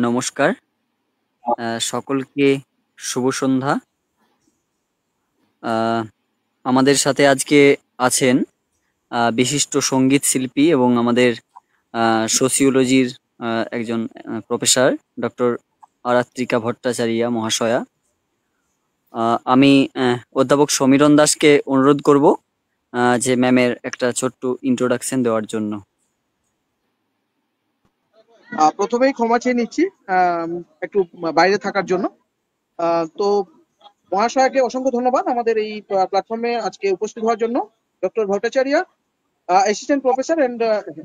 নমস্কার। সকলকে শুভ সন্ধ্যা। আ আমাদের সাথে আজকে আছেন বিশিষ্ট সঙ্গীত শিল্পী এবং আমাদের সোসিওলজির একজন প্রফেসর ডক্টর আরাত্রিকা ভট্টাচার্যা মহাশয়া। আমি অধ্যাপক সমীরণ দাসকে অনুরোধ করব যে ম্যামের একটা ছোট্ট ইন্ট্রোডাকশন দেওয়ার জন্য। প্রথমেই ক্ষমা চেয়ে নিচ্ছি একটু বাইরে থাকার জন্য। তো মহাশয়কে অসংখ্য ধন্যবাদ আমাদের এই প্ল্যাটফর্মে আজকে উপস্থিত হওয়ার জন্য। Doctor Bhattacharya, assistant professor and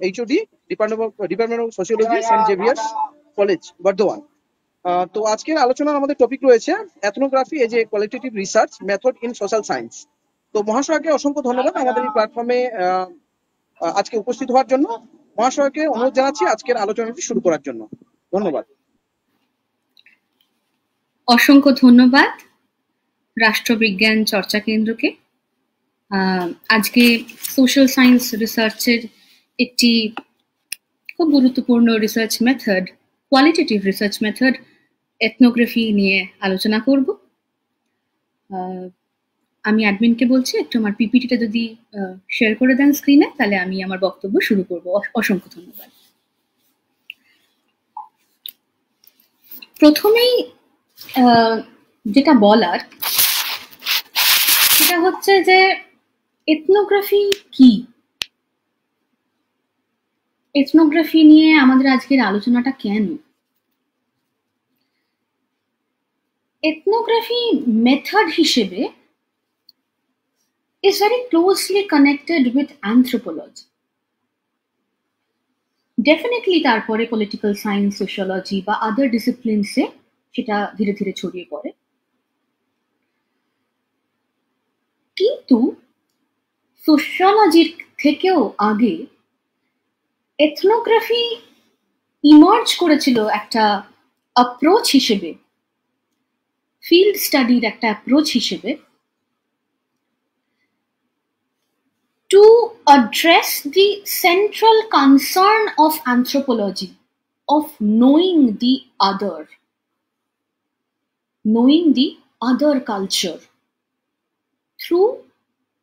HOD, department of sociology, Saint Xavier's College, Bardhaman. তো আজকের আলোচনার আমাদের টপিক রয়েছে ethnography as a qualitative research method in social science. তো মহাশয়কে অসংখ্য ধন্যবাদ আমাদের এই প্ল্যাটফর্মে আজকে উপস্থিত হওয়ার জন্য। মহাশয়কে অনুরোধ জানাচ্ছি আজকের আলোচনাটি শুরু করার জন্য। ধন্যবাদ। অসংখ্য ধন্যবাদ রাষ্ট্রবিজ্ঞান চর্চা কেন্দ্রকে। আজকে সোশ্যাল সায়েন্স রিসার্চের একটি খুব গুরুত্বপূর্ণ research method, qualitative research method ethnography নিয়ে আলোচনা করব। আমি অ্যাডমিনকে বলছি একটু আমার পিপিটিটা যদি শেয়ার করে দেন স্ক্রিনে, তাহলে আমি আমার বক্তব্য শুরু করব। অসংখ্য ধন্যবাদ। প্রথমেই যেটা বলার সেটা হচ্ছে যে এথনোগ্রাফি কি। এথনোগ্রাফি নিয়ে আমাদের আজকের আলোচনাটা কেন? এথনোগ্রাফি মেথড হিসেবে is very closely connected with anthropology. Definitely তারপরে পলিটিক্যাল সায়েন্স, সোশিওলজি বা আদার ডিসিপ্লিনসে সেটা ধীরে ধীরে ছড়িয়ে পড়ে। কিন্তু সোশিওলজির থেকেও আগে এথনোগ্রাফি ইমার্জ করেছিল একটা অ্যাপ্রোচ হিসেবে, ফিল্ড স্টাডির একটা অ্যাপ্রোচ হিসেবে, to address the central concern of anthropology, of knowing the other culture through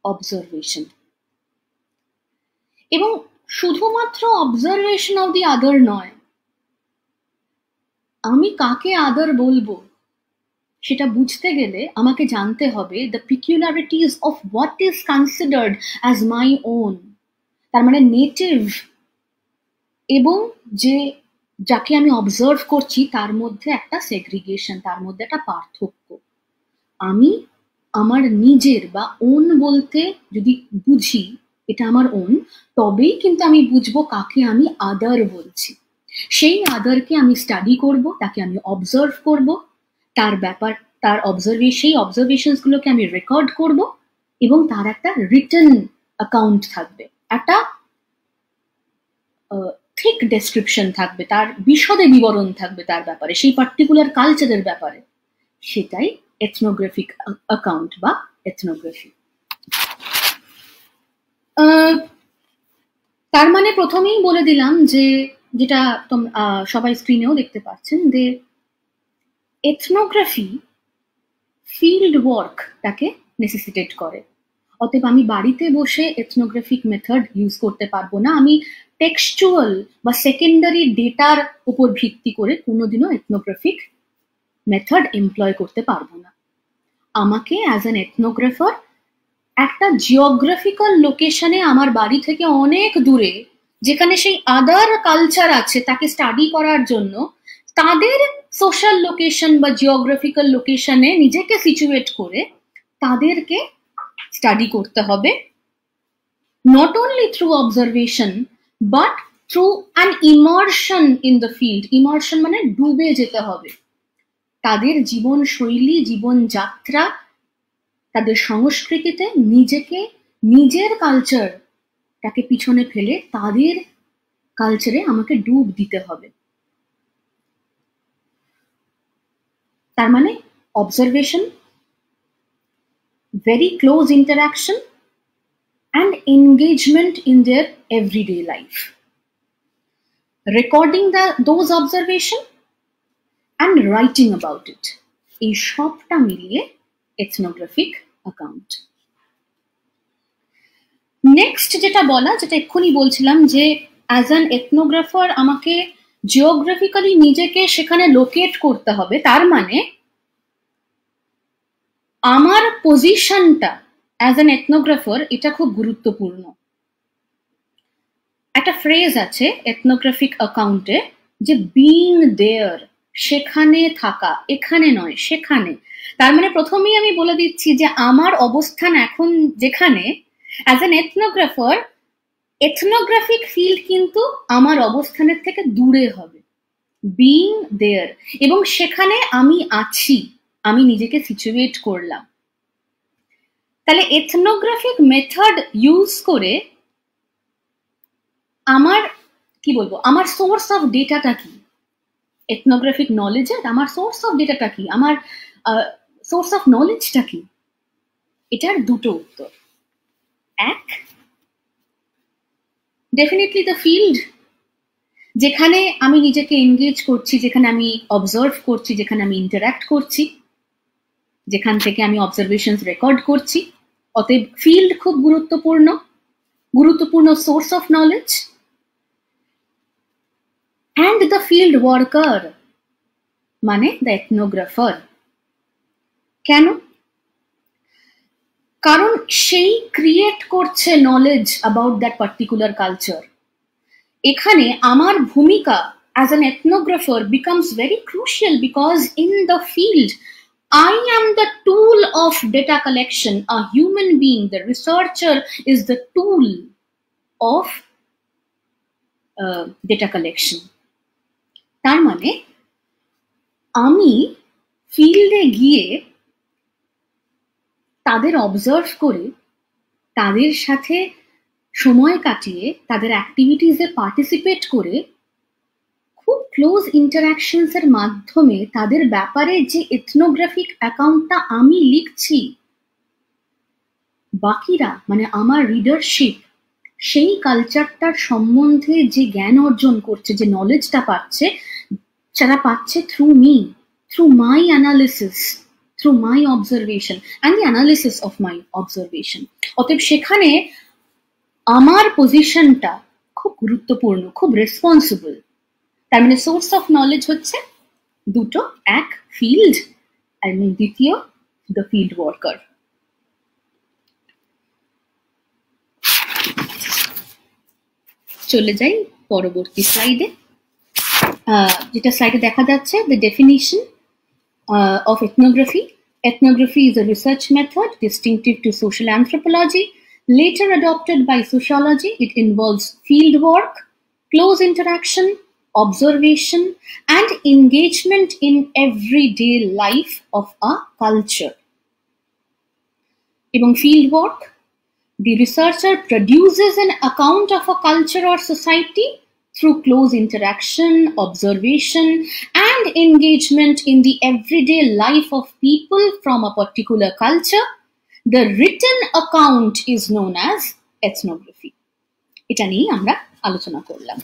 observation. এবং শুধুমাত্র অবজারভেশন অফ দি আদার নয়, আমি কাকে আদার বলবো সেটা বুঝতে গেলে আমাকে জানতে হবে the peculiarities of what is considered as my own, তার মানে নেটিভ এবং যে যাকে আমি অবজার্ভ করছি তার মধ্যে একটা সেগ্রিগেশন, তার মধ্যে একটা পার্থক্য। আমি আমার নিজের বা ওন বলতে যদি বুঝি এটা আমার ওন, তবেই কিন্তু আমি বুঝবো কাকে আমি আদার বলছি। সেই আদারকে আমি স্টাডি করব, তাকে আমি অবজার্ভ করব, তার ব্যাপার, তার সেই অবজারভেশনস গুলোকে আমি রেকর্ড করব এবং তার একটা রিটেন অ্যাকাউন্ট থাকবে, একটা থিক ডেসক্রিপশন থাকবে, তার বিশদে বিবরণ থাকবে তার ব্যাপারে, সেই পার্টিকুলার কালচারের ব্যাপারে। সেটাই এথনোগ্রাফিক অ্যাকাউন্ট বা এথনোগ্রাফি। তার মানে প্রথমেই বলে দিলাম যে যেটা সবাই স্ক্রিনেও দেখতে পাচ্ছেন, যে এথনোগ্রাফি ফিল্ড ওয়ার্কটাকে নেসেসিটেট করে। অতএব আমি বাড়িতে বসে এথনোগ্রাফিক মেথড ইউজ করতে পারবো না। আমি টেক্সচুয়াল বা সেকেন্ডারি ডেটার উপর ভিত্তি করে কোনোদিনও এথনোগ্রাফিক মেথড এমপ্লয় করতে পারবো না। আমাকে অ্যাজ অ্যান এথনোগ্রাফার একটা জিওগ্রাফিক্যাল লোকেশনে, আমার বাড়ি থেকে অনেক দূরে, যেখানে সেই আদার কালচার আছে, তাকে স্টাডি করার জন্য তাদের সোশ্যাল লোকেশন বা জিওগ্রাফিক্যাল লোকেশনে নিজেকে সিচুয়েট করে তাদেরকে স্টাডি করতে হবে, not only through observation but through an immersion in the field. Immersion মানে ডুবে যেতে হবে, তাদের জীবন শৈলী, জীবনযাত্রা, তাদের সংস্কৃতিতে নিজেকে, নিজের কালচারটাকে পিছনে ফেলে তাদের কালচারে আমাকে ডুব দিতে হবে। তার মানে observation, very close interaction and engagement in their everyday life. Recording those observations and writing about it. এই সবটা মিলিয়ে ethnographic account. নেক্সট যেটা বলা, যেটা এক্ষুনি বলছিলাম, যে অ্যাজ অ্যান এথনোগ্রাফার আমাকে জিওগ্রাফিক্যালি নিজেকে সেখানে লোকেট করতে হবে। তার মানে আমার পজিশনটা অ্যাজ অ্যান এথনোগ্রাফার এটা খুব গুরুত্বপূর্ণ। একটা ফ্রেজ আছে এথনোগ্রাফিক অ্যাকাউন্টে, যে বিইং দেয়ার, সেখানে থাকা, এখানে নয় সেখানে। তার মানে প্রথমেই আমি বলে দিচ্ছি যে আমার অবস্থান এখন যেখানে, অ্যাজ অ্যান এথনোগ্রাফার, এথনোগ্রাফিক ফিল্ড কিন্তু আমার অবস্থানের থেকে দূরে হবে। বিইং দেয়ার, এবং সেখানে আমি আছি, আমি নিজেকে সিচুয়েট করলাম। তাহলে এথনোগ্রাফিক মেথড ইউজ করে আমার কি বলবো, আমার সোর্স অফ ডেটাটা কি, এথনোগ্রাফিক নলেজের আমার সোর্স অফ ডেটাটা কি, আমার সোর্স অফ নলেজটা কি? এটার দুটো উত্তর। এক, ডেফিনেটলি দ্য ফিল্ড, যেখানে আমি নিজেকে এনগেজ করছি, যেখানে আমি অবজার্ভ করছি, যেখানে আমি ইন্টারঅ্যাক্ট করছি, যেখান থেকে আমি অবজারভেশনস রেকর্ড করছি। অতএব ফিল্ড খুব গুরুত্বপূর্ণ source of knowledge. And the field worker মানে দ্য এথনোগ্রাফার। কেন? কারণ সেই ক্রিয়েট করছে knowledge about that particular culture. এখানে আমার ভূমিকা as an ethnographer becomes very crucial, because in the field I am the tool of data collection. A human being, the researcher, is the tool of data collection. তার মানে আমি ফিল্ডে গিয়ে তাদের observe করে, তাদের সাথে সময় কাটিয়ে, তাদের অ্যাক্টিভিটিসে পার্টিসিপেট করে, খুব ক্লোজ ইন্টারাকশনস এর মাধ্যমে তাদের ব্যাপারে যে এথনোগ্রাফিক অ্যাকাউন্টটা আমি লিখছি, বাকিরা মানে আমার রিডারশিপ সেই কালচারটার সম্বন্ধে যে জ্ঞান অর্জন করছে, যে নলেজটা পাচ্ছে, যারা পাচ্ছে through me, through my analysis, through my observation and the analysis of my observation. অতএব সেখানে আমার পজিশনটা খুব গুরুত্বপূর্ণ, খুব রেসপন্সিবল। তার মানে সোর্স অফ নলেজ হচ্ছে দুটো, এক ফিল্ড আর দ্বিতীয় দ্য ফিল্ড ওয়ার্কার। চলে যাই পরবর্তী স্লাইডে। যেটা স্লাইডে দেখা যাচ্ছে, the definition of ethnography. Ethnography is a research method distinctive to social anthropology, later adopted by sociology. It involves field work, close interaction, observation, and engagement in everyday life of a culture. Among field work, the researcher produces an account of a culture or society through close interaction, observation, and engagement in the everyday life of people from a particular culture. The written account is known as ethnography. এটা নিয়ে আমরা আলোচনা করলাম।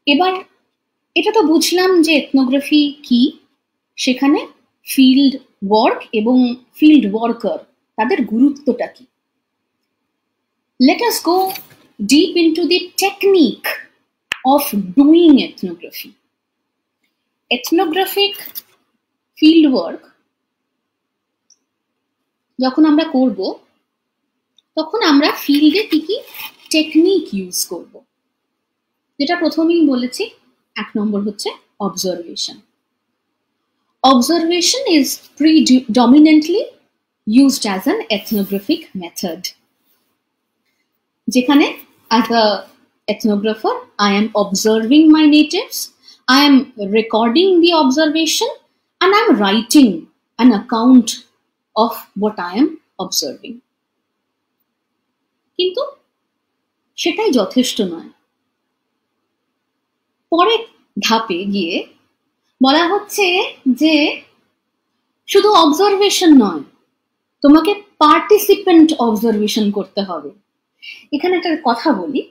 এবার এটা তো বুঝলাম যে এথনোগ্রাফি কি, সেখানে ফিল্ড ওয়ার্ক এবং ফিল্ড ওয়ার্কার তাদের গুরুত্বটা কি। Let us go deep into the technique of doing ethnography. Ethnographic field work যখন আমরা করব, তখন আমরা ফিল্ডে কি কি টেকনিক ইউজ করব। যেটা প্রথমেই বলেছি, এক নম্বর হচ্ছে observation. Observation is predominantly used as an ethnographic method. যেখানে as a ethnographer, I am observing my natives, I am recording the observation, and I am writing an account of what I am observing. কিন্তু সেটাই যথেষ্ট নয়। পরের ধাপে গিয়ে বলা হচ্ছে যে শুধু অবজারভেশন নয়, তোমাকে পার্টিসিপেন্ট অবজারভেশন করতে হবে। এখানে একটা কথা বলি,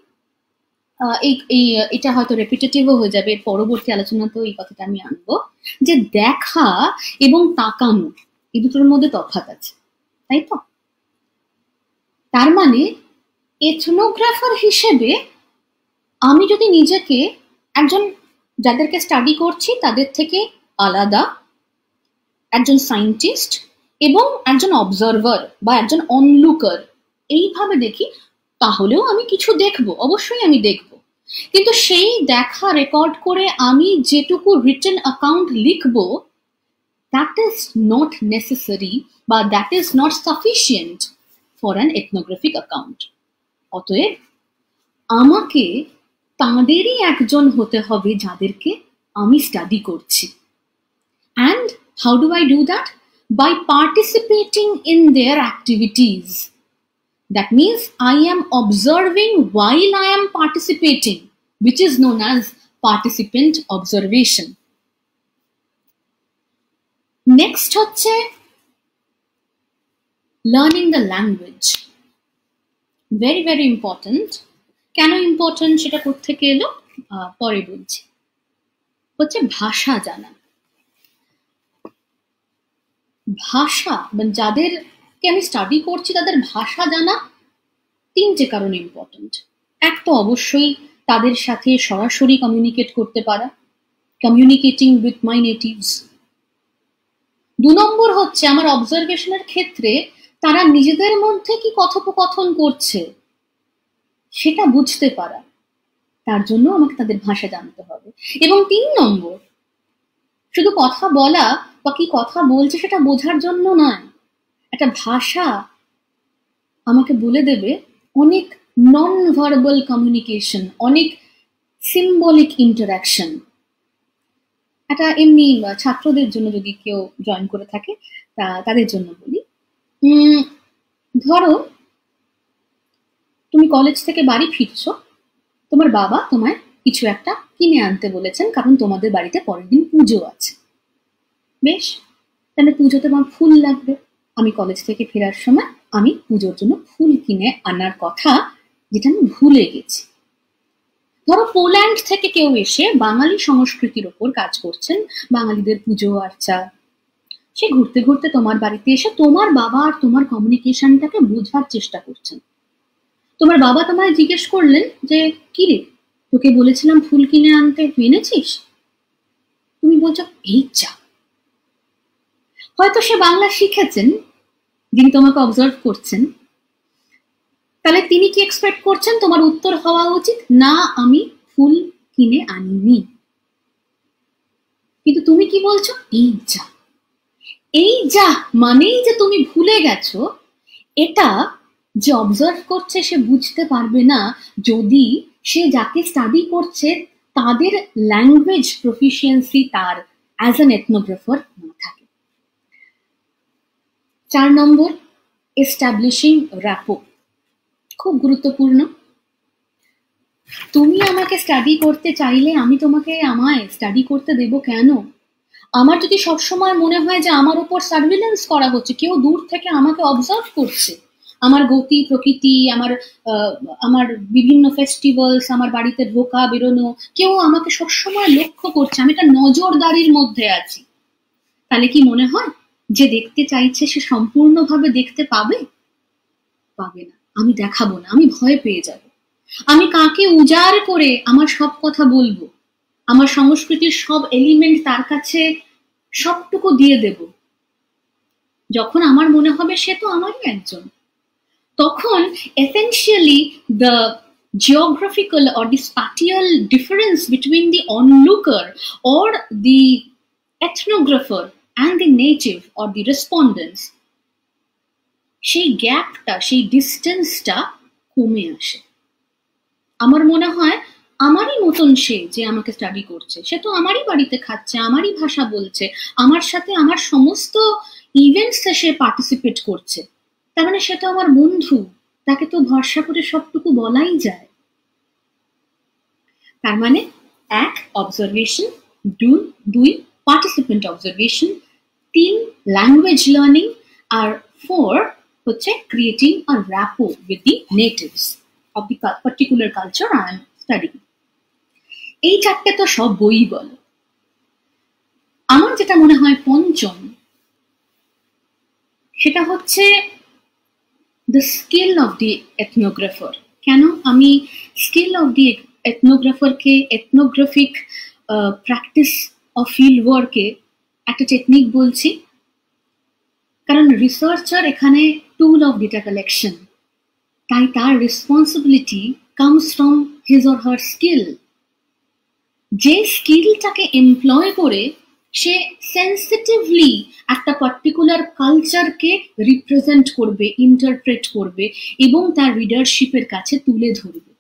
এটা হয়তো রেপিটেটিভও হয়ে যাবে, পরবর্তী আলোচনাতেও এই কথাটা আমি আনবো, যে দেখা এবং তাকানো এই দুটোর মধ্যে তফাৎ আছে, তাই তো? তার মানে এথনোগ্রাফার হিসেবে আমি যদি নিজেকে একজন, যাদেরকে স্টাডি করছি তাদের থেকে আলাদা, একজন সায়েন্টিস্ট এবং একজন অবজারভার বা একজন অনলুকার এইভাবে দেখি, তাহলেও আমি কিছু দেখবো, অবশ্যই আমি দেখবো। কিন্তু সেই দেখা রেকর্ড করে আমি যেটুকু রিটেন অ্যাকাউন্ট লিখবো, that is not necessary বা that is not sufficient for an ethnographic account. অতএব আমাকে তাঁদেরই একজন হতে হবে যাদেরকে আমি স্টাডি করছি। And how do I do that? By participating in their activities. That means I am observing while I am participating, which is known as participant observation. Next হচ্ছে learning the language. Very very important. কেন important সেটা কোত্থেকে এলো পরে বলছি। হচ্ছে ভাষা জানা। ভাষা মানে যাদেরকে আমি স্টাডি করছি তাদের ভাষা জানা তিনটে কারণে ইম্পর্টেন্ট। এক তো অবশ্যই তাদের সাথে সরাসরি কমিউনিকেট করতে পারা, কমিউনিকেটিং উইথ মাই নেটিভস। 2 নম্বর হচ্ছে আমার অবজারভেশনের ক্ষেত্রে তারা নিজেদের মধ্যে কি কথোপকথন করছে সেটা বুঝতে পারা, তার জন্য আমাকে তাদের ভাষা জানতে হবে। এবং 3 নম্বর, শুধু কথা বলা বা কি কথা বলছে সেটা বোঝার জন্য নয়, একটা ভাষা আমাকে বলে দেবে অনেক নন ভার্বাল কমিউনিকেশন, অনেক সিম্বলিক ইন্টারাকশন। এটা এমনি ছাত্রদের জন্য যদি কেউ জয়েন করে থাকে তাদের জন্য বলি। ধরো তুমি কলেজ থেকে বাড়ি ফিরছো, তোমার বাবা তোমায় কিছু একটা কিনে আনতে বলেছেন কারণ তোমাদের বাড়িতে পরের দিন পুজো আছে। বেশ, তাহলে পুজোতে আমার ফুল লাগবে। আমি কলেজ থেকে ফেরার সময় আমি পুজোর জন্য ফুল কিনে আনার কথা, যেটা আমি ভুলে গেছি। ধরো পোল্যান্ড থেকে কেউ এসে বাঙালি সংস্কৃতির ওপর কাজ করছেন, বাঙালিদের পুজো আর্চা, সে ঘুরতে ঘুরতে তোমার বাড়িতে এসে তোমার বাবা আর তোমার কমিউনিকেশনটাকে বোঝার চেষ্টা করছেন। তোমার বাবা তোমায় জিজ্ঞেস করলেন যে কি রে, তোকে বলেছিলাম ফুল কিনে আনতে, তুই এনেছিস? তুমি বলছো এই যা। হয়তো সে বাংলা শিখেছেন, যিনি তোমাকে অবজার্ভ করছেন, তাহলে তিনি কি এক্সপেক্ট করছেন তোমার উত্তর হওয়া উচিত না আমি ফুল কিনে আনিনি। কিন্তু তুমি কি বলছো এই যা। এই যা মানেই যে তুমি ভুলে গেছো, এটা যে অবজার্ভ করছে সে বুঝতে পারবে না যদি সে যাকে স্টাডি করছে তাদের ল্যাঙ্গুয়েজ প্রফিসিয়েন্সি তার অ্যাজ অ্যান এথনোগ্রাফার না থাকে। 4 নম্বর, এস্টাবলিশিং র্যাপো। খুব গুরুত্বপূর্ণ। তুমি আমাকে স্টাডি করতে চাইলে আমি তোমাকে আমায় স্টাডি করতে দেব কেন? আমার যদি সবসময় মনে হয় যে আমার উপর সার্ভিলেন্স করা হচ্ছে, কেউ দূর থেকে আমাকে অবজার্ভ করছে, আমার গতি প্রকৃতি, আমার বিভিন্ন ফেস্টিভ্যালস, আমার বাড়িতে ঢোকা বেরোনো, কেউ আমাকে সবসময় লক্ষ্য করছে, আমি একটা নজরদারির মধ্যে আছি, তাহলে কি মনে হয় যে দেখতে চাইছে সে সম্পূর্ণভাবে দেখতে পাবে? পাবে না। আমি দেখাবো না, আমি ভয় পেয়ে যাব। আমি কাকে উজাড় করে আমার সব কথা বলবো, আমার সংস্কৃতির সব এলিমেন্ট তার কাছে সবটুকু দিয়ে দেব, যখন আমার মনে হবে সে তো আমারই একজন। তখন essentially the geographical or the spatial difference between the onlooker or the ethnographer and the native or the respondents, সেই গ্যাপটা, সেই ডিস্টেন্সটা কমে আসে। আমার মনে হয় আমারই মতন সে যে আমাকে স্টাডি করছে, সে তো আমারই বাড়িতে খাচ্ছে, আমারই ভাষা বলছে, আমার সাথে আমার সমস্ত ইভেন্টসে সে পার্টিসিপেট করছে, তার মানে সে তো আমার বন্ধু, তাকে তো ভরসা করে সবটুকু বলাই যায়। তার মানে 1 observation, 2 participant observation, 3 language learning, আর 4 হচ্ছে creating a rapport with the natives of the particular culture I am study. এই চারটে তো সব বই বলো। আমার যেটা মনে হয় পঞ্চম, সেটা হচ্ছে the skill of the ethnographer. কেন আমি স্কিল অফ দি এথনোগ্রাফারকে এথনোগ্রাফিক প্র্যাকটিস অফ ফিল্ড ওয়ার্কে একটা টেকনিক বলছি? কারণ রিসার্চার এখানে টুল অফ ডেটা কালেকশন, তাই তার responsibility comes from his or her skill. যে স্কিলটাকে এমপ্লয় করে সে সেন্সিটিভলি একটা পার্টিকুলার কালচারকে রিপ্রেজেন্ট করবে, ইন্টারপ্রেট করবে এবং তার রিডারশিপের কাছে তুলে ধরবে।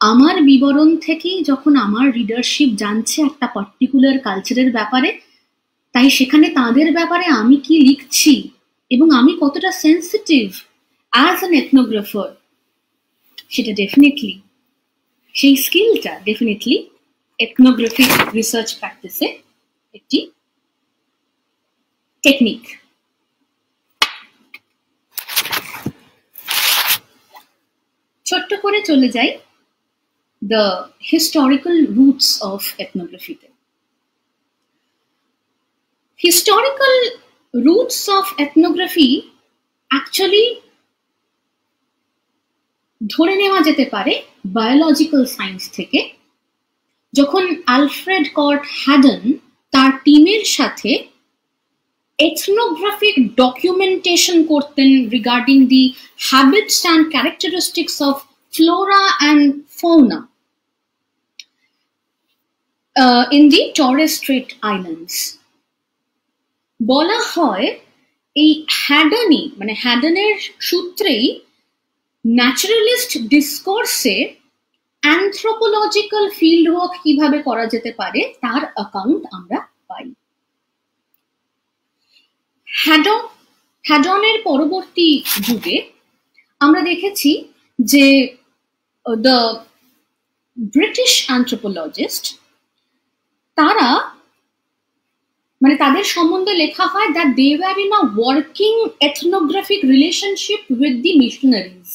আমার বিবরণ থেকেই যখন আমার রিডারশিপ জানছে একটা পার্টিকুলার কালচারের ব্যাপারে, তাই সেখানে তাদের ব্যাপারে আমি কি লিখছি এবং আমি কতটা সেন্সিটিভ অ্যাজ অ্যান এথনোগ্রাফার, সেটা ডেফিনেটলি, সেই স্কিলটা ডেফিনেটলি এথনোগ্রাফিক রিসার্চ প্র্যাকটিসে একটি টেকনিক। ছোট্ট করে চলে যাই দ্য হিস্টোরিক্যাল রুটস অফ এথনোগ্রাফিতে। Historical roots of ethnography actually ধরে নেওয়া যেতে পারে বায়োলজিক্যাল সায়েন্স থেকে, যখন আলফ্রেড কর্ট হ্যাডন তার টিমের সাথে ethnographic documentation করতেন regarding the habits and characteristics of flora and fauna in the Torres Strait Islands. বলা হয় এই হ্যাডনই, মানে হ্যাডনের সূত্রেই ন্যাচারালিস্ট ডিসকোর্সে অ্যানথ্রোপোলজিক্যাল ফিল্ড ওয়ার্ক কিভাবে করা যেতে পারে তার অ্যাকাউন্ট আমরা পাই। হ্যাডনের পরবর্তী যুগে আমরা দেখেছি যে দ্য ব্রিটিশ অ্যানথ্রোপোলজিস্ট, তারা মানে তাদের সম্বন্ধে লেখা হয় that they were in a working ethnographic relationship with the missionaries.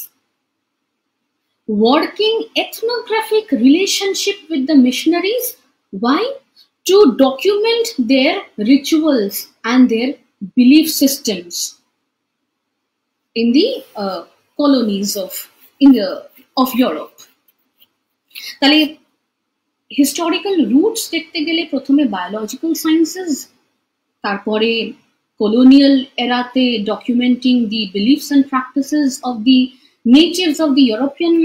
Working ethnographic relationship with the missionaries. Why? To document their rituals and their belief systems in the colonies of Europe. তাহলে historical roots দেখতে গেলে প্রথমে biological sciences, তারপরে colonial এরাতে documenting the beliefs and practices of the natives of the European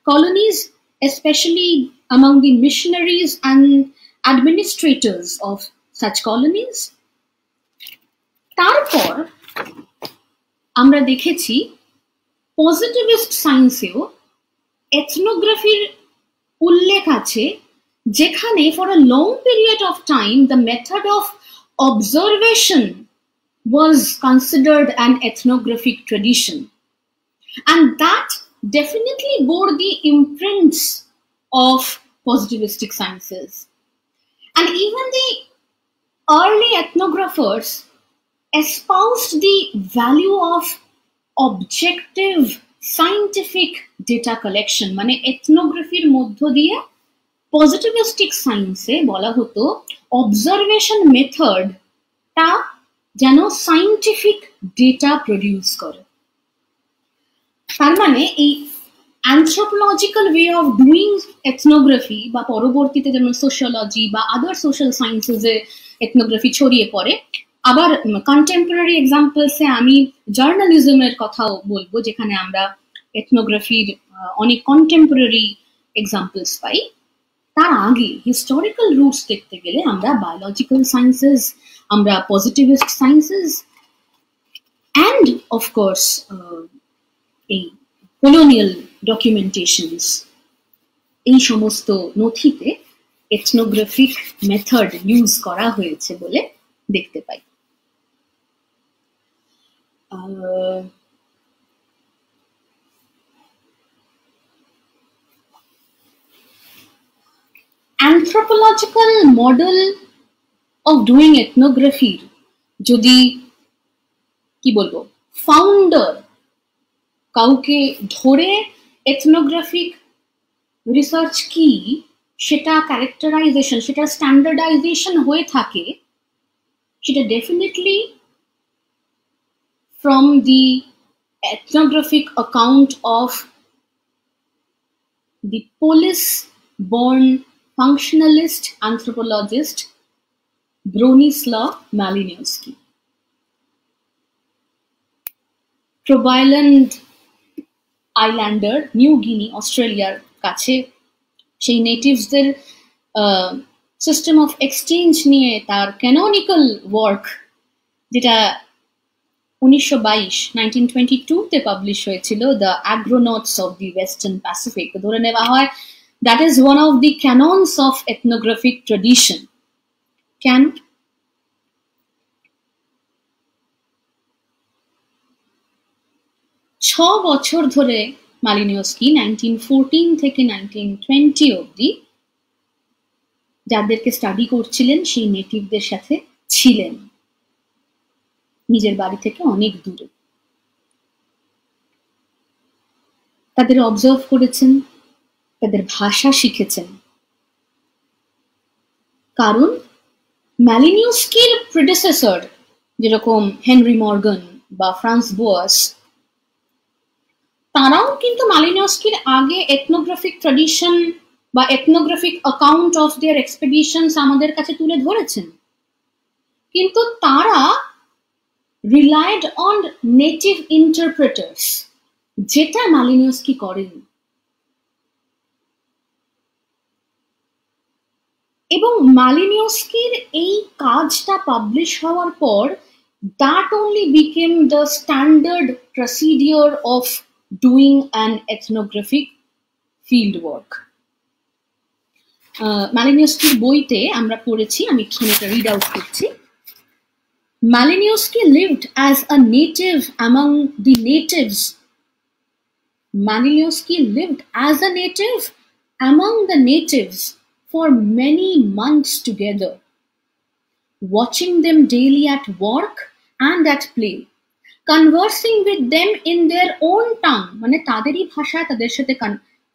colonies, especially among the missionaries and administrators of such colonies. তারপর আমরা দেখেছি positivist সায়েন্সেও এথনোগ্রাফির উল্লেখ আছে, যেখানে for a long period of time the method of observation was considered an ethnographic tradition, and that definitely bore the imprints of positivistic sciences. And even the early ethnographers espoused the value of objective scientific data collection. মানে ethnographyর মধ্য দিয়ে positivistic science-এ বলা হতো observation method টা যেন scientific data produce করে। তার মানে এই anthropological way of doing ethnography বা পরবর্তীতে যেমন সোশিওলজি বা আদার সোশ্যাল সায়েন্সেসে এথনোগ্রাফি ছড়িয়ে পড়ে। আবার কন্টেম্পোরারি এক্সাম্পলসে আমি জার্নালিজমের কথাও বলবো, যেখানে আমরা এথনোগ্রাফির অনেক কন্টেম্পোরারি এক্সাম্পলস পাই। তার আগে হিস্টোরিক্যাল রুটস দেখতে গেলে আমরা বায়োলজিক্যাল সায়েন্সেস, আমরা পজিটিভিস্ট সায়েন্সেস অ্যান্ড অফকোর্স এই কলোনিয়াল ডকুমেন্টেশনস, এই সমস্ত নথিতে এথনোগ্রাফিক মেথড ইউজ করা হয়েছে বলে দেখতে পাই। অ্যানথ্রোপোলজিক্যাল মডেল অফ ডুইং এথনোগ্রাফির যদি কি বলবো ফাউন্ডার কাউকে ধরে এথনোগ্রাফিক রিসার্চ কি সেটা ক্যারেক্টারাইজেশন, সেটা স্ট্যান্ডার্ডাইজেশন হয়ে থাকে, সেটা definitely from the ethnographic account of the Polish-born functionalist anthropologist Bronislaw Malinowski. Proviland Islander, New Guinea, অস্ট্রেলিয়ার কাছে সেই নেটিভসদের সিস্টেম অফ এক্সচেঞ্জ নিয়ে তার ক্যানোনিক্যাল ওয়ার্ক, যেটা 1922 পাবলিশ হয়েছিল, the Argonauts of the Western Pacific, ধরে নেওয়া হয় that is one of the canons of ethnographic tradition. কেন? বছর ধরে মালিনোস্কি 1914 থেকে 1920 অবধি যাদেরকে স্টাডি করছিলেন সেই নেটিভদের সাথে ছিলেন, নিজের বাড়ি থেকে অনেক দূরে। তাদের অবজার্ভ করেছেন, তাদের ভাষা শিখেছেন। কারণ মালিনোস্কির প্রেডেসেসর যেরকম হেনরি মর্গান বা ফ্রান্স বোয়াস, তারাও কিন্তু মালিনোস্কির আগে এথনোগ্রাফিক ট্র্যাডিশন বা এথনোগ্রাফিক অ্যাকাউন্ট অফ দেয়ার এক্সপেডিশনস আমাদের কাছে তুলে ধরেছেন, কিন্তু তারা রিলাইড অন নেটিভ ইন্টারপ্রেটার্স, যেটা মালিনোস্কি করেন। এবং মালিনোস্কির এই কাজটা পাবলিশ হওয়ার পর that only became the standard procedure of doing an ethnographic field work. মালিনোস্কির বইতে আমরা পড়েছি, আমি এখানে একটা রিড আউট করছি। Malinowski lived as a native among the natives. Malinowski lived as a native among the natives for many months together, watching them daily at work and at play, conversing with them in their own tongue, মানে তাদেরই ভাষায় তাদের সাথে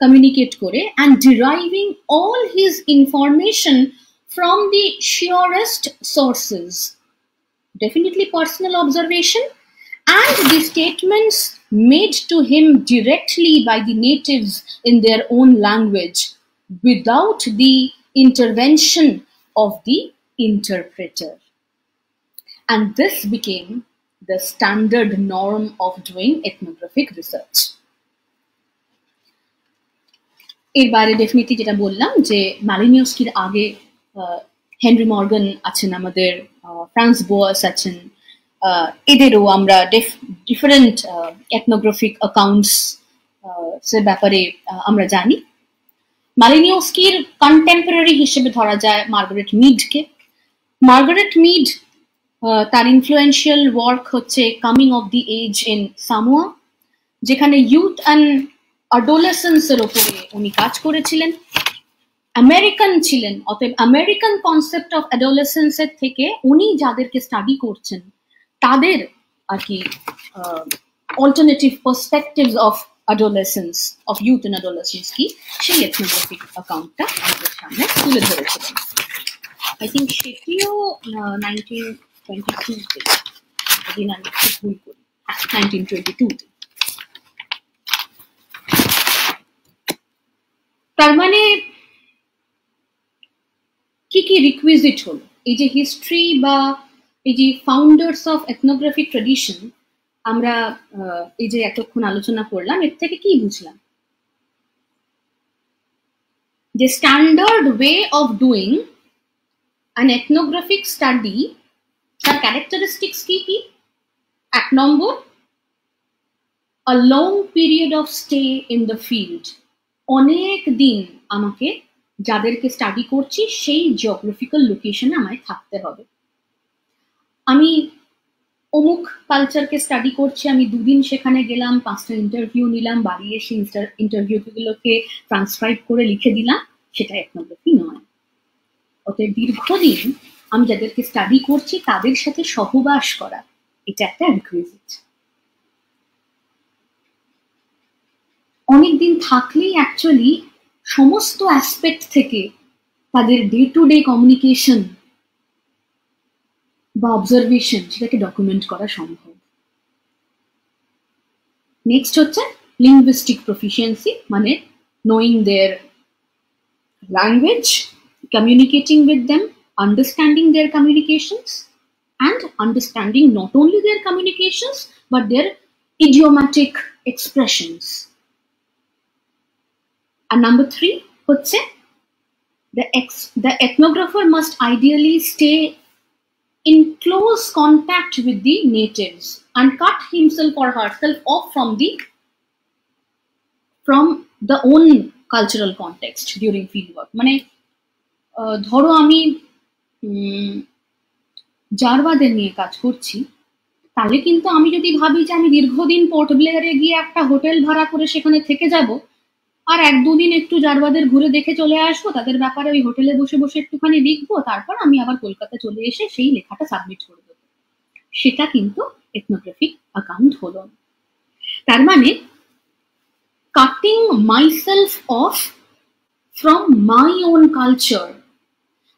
communicate করে, and deriving all his information from the surest sources. Definitely personal observation and the statements made to him directly by the natives in their own language without the intervention of the interpreter. And this became the standard norm of doing ethnographic research. এর বাইরে definitely যেটা বললাম যে মালিনোস্কির আগে Henry Morgan আছেন, আমাদের France বোয়াস আছেন, এদেরও আমরা ডিফারেন্ট এথনোগ্রাফিক অ্যাকাউন্টস এর ব্যাপারে আমরা জানি। মালিনোস্কির কন্টেম্পোরারি হিসেবে ধরা যায় মার্গারেট মিডকে। মার্গারেট মিড, তার ইনফ্লুয়েন্সিয়াল ওয়ার্ক হচ্ছে coming of the age in Samoa, যেখানে ইউথ অ্যান্ড অ্যাডোলেসেন্সের ওপরে উনি কাজ করেছিলেন। আমেরিকান ছিলেন, অতএব আমেরিকান কনসেপ্ট অফ অ্যাডোলেসেন্সের থেকে উনি যাদেরকে স্টাডি করছেন তাদের আর কি alternative perspectives of adolescence, of youth and adolescence কি, সেই এথনোগ্রাফিক অ্যাকাউন্টটা আমাদের সামনে তুলে ধরেছিলেন। আই থিঙ্ক সেটিও 1922-তে, যদি আমি ভুল করি, 1922-তে। তার মানে কি কি রিকুইজিট হলো? এই যে হিস্ট্রি বা এই যে ফাউন্ডার্স অফ এথনোগ্রাফিক ট্রেডিশন আমরা এই যে এতক্ষণ আলোচনা করলাম, এর থেকে কি বুঝলাম? যে standard way of doing an ethnographic study, তার ক্যারেক্টারিস্টিক্স কি কি? 1 নম্বর, a long period of stay in the field, অনেক দিন আমাকে যাদেরকে স্টাডি করছি সেই জিওগ্রাফিক্যাল লোকেশনে আমায় থাকতে হবে। আমি অমুক কালচারকে স্টাডি করছি, আমি 2 দিন সেখানে গেলাম, 5টা ইন্টারভিউ নিলাম, বাড়ি এসে ইন্টারভিউগুলোকে ট্রান্সক্রাইব করে লিখে দিলাম, সেটা এথনোগ্রাফি নয়। অতএব দীর্ঘদিন আমি যাদেরকে স্টাডি করছি তাদের সাথে সহবাস করা, এটা একটা রিকুইজিট। অনেকদিন থাকলেই অ্যাকচুয়ালি সমস্ত অ্যাসপেক্ট থেকে তাদের ডে টু ডে কমিউনিকেশন বা অবজারভেশন সেটাকে ডকুমেন্ট করা সম্ভব। নেক্সট হচ্ছে লিঙ্গুইস্টিক প্রফিসিয়েন্সি, মানে knowing their language, communicating with them, understanding their communications, and understanding not only their communications but their idiomatic expressions. And number 3 হচ্ছে the ethnographer must ideally stay in close contact with the natives and cut himself or herself off from the own cultural context during fieldwork. মানে ধরো আমি জারবাদের নিয়ে কাজ করছি, তাহলে কিন্তু আমি যদি ভাবি যে আমি দীর্ঘদিন পোর্ট ব্লেয়ারে গিয়ে একটা হোটেল ভাড়া করে সেখানে থেকে যাব আর 1-2 দিন একটু জারবাদের ঘুরে দেখে চলে আসবো, তাদের ব্যাপারে ওই হোটেলে বসে বসে একটুখানি লিখবো, তারপর আমি আবার কলকাতা চলে এসে সেই লেখাটা সাবমিট করে দেবো, সেটা কিন্তু এথনোগ্রাফিক অ্যাকাউন্ট হলো। তার মানে cutting myself off from my own culture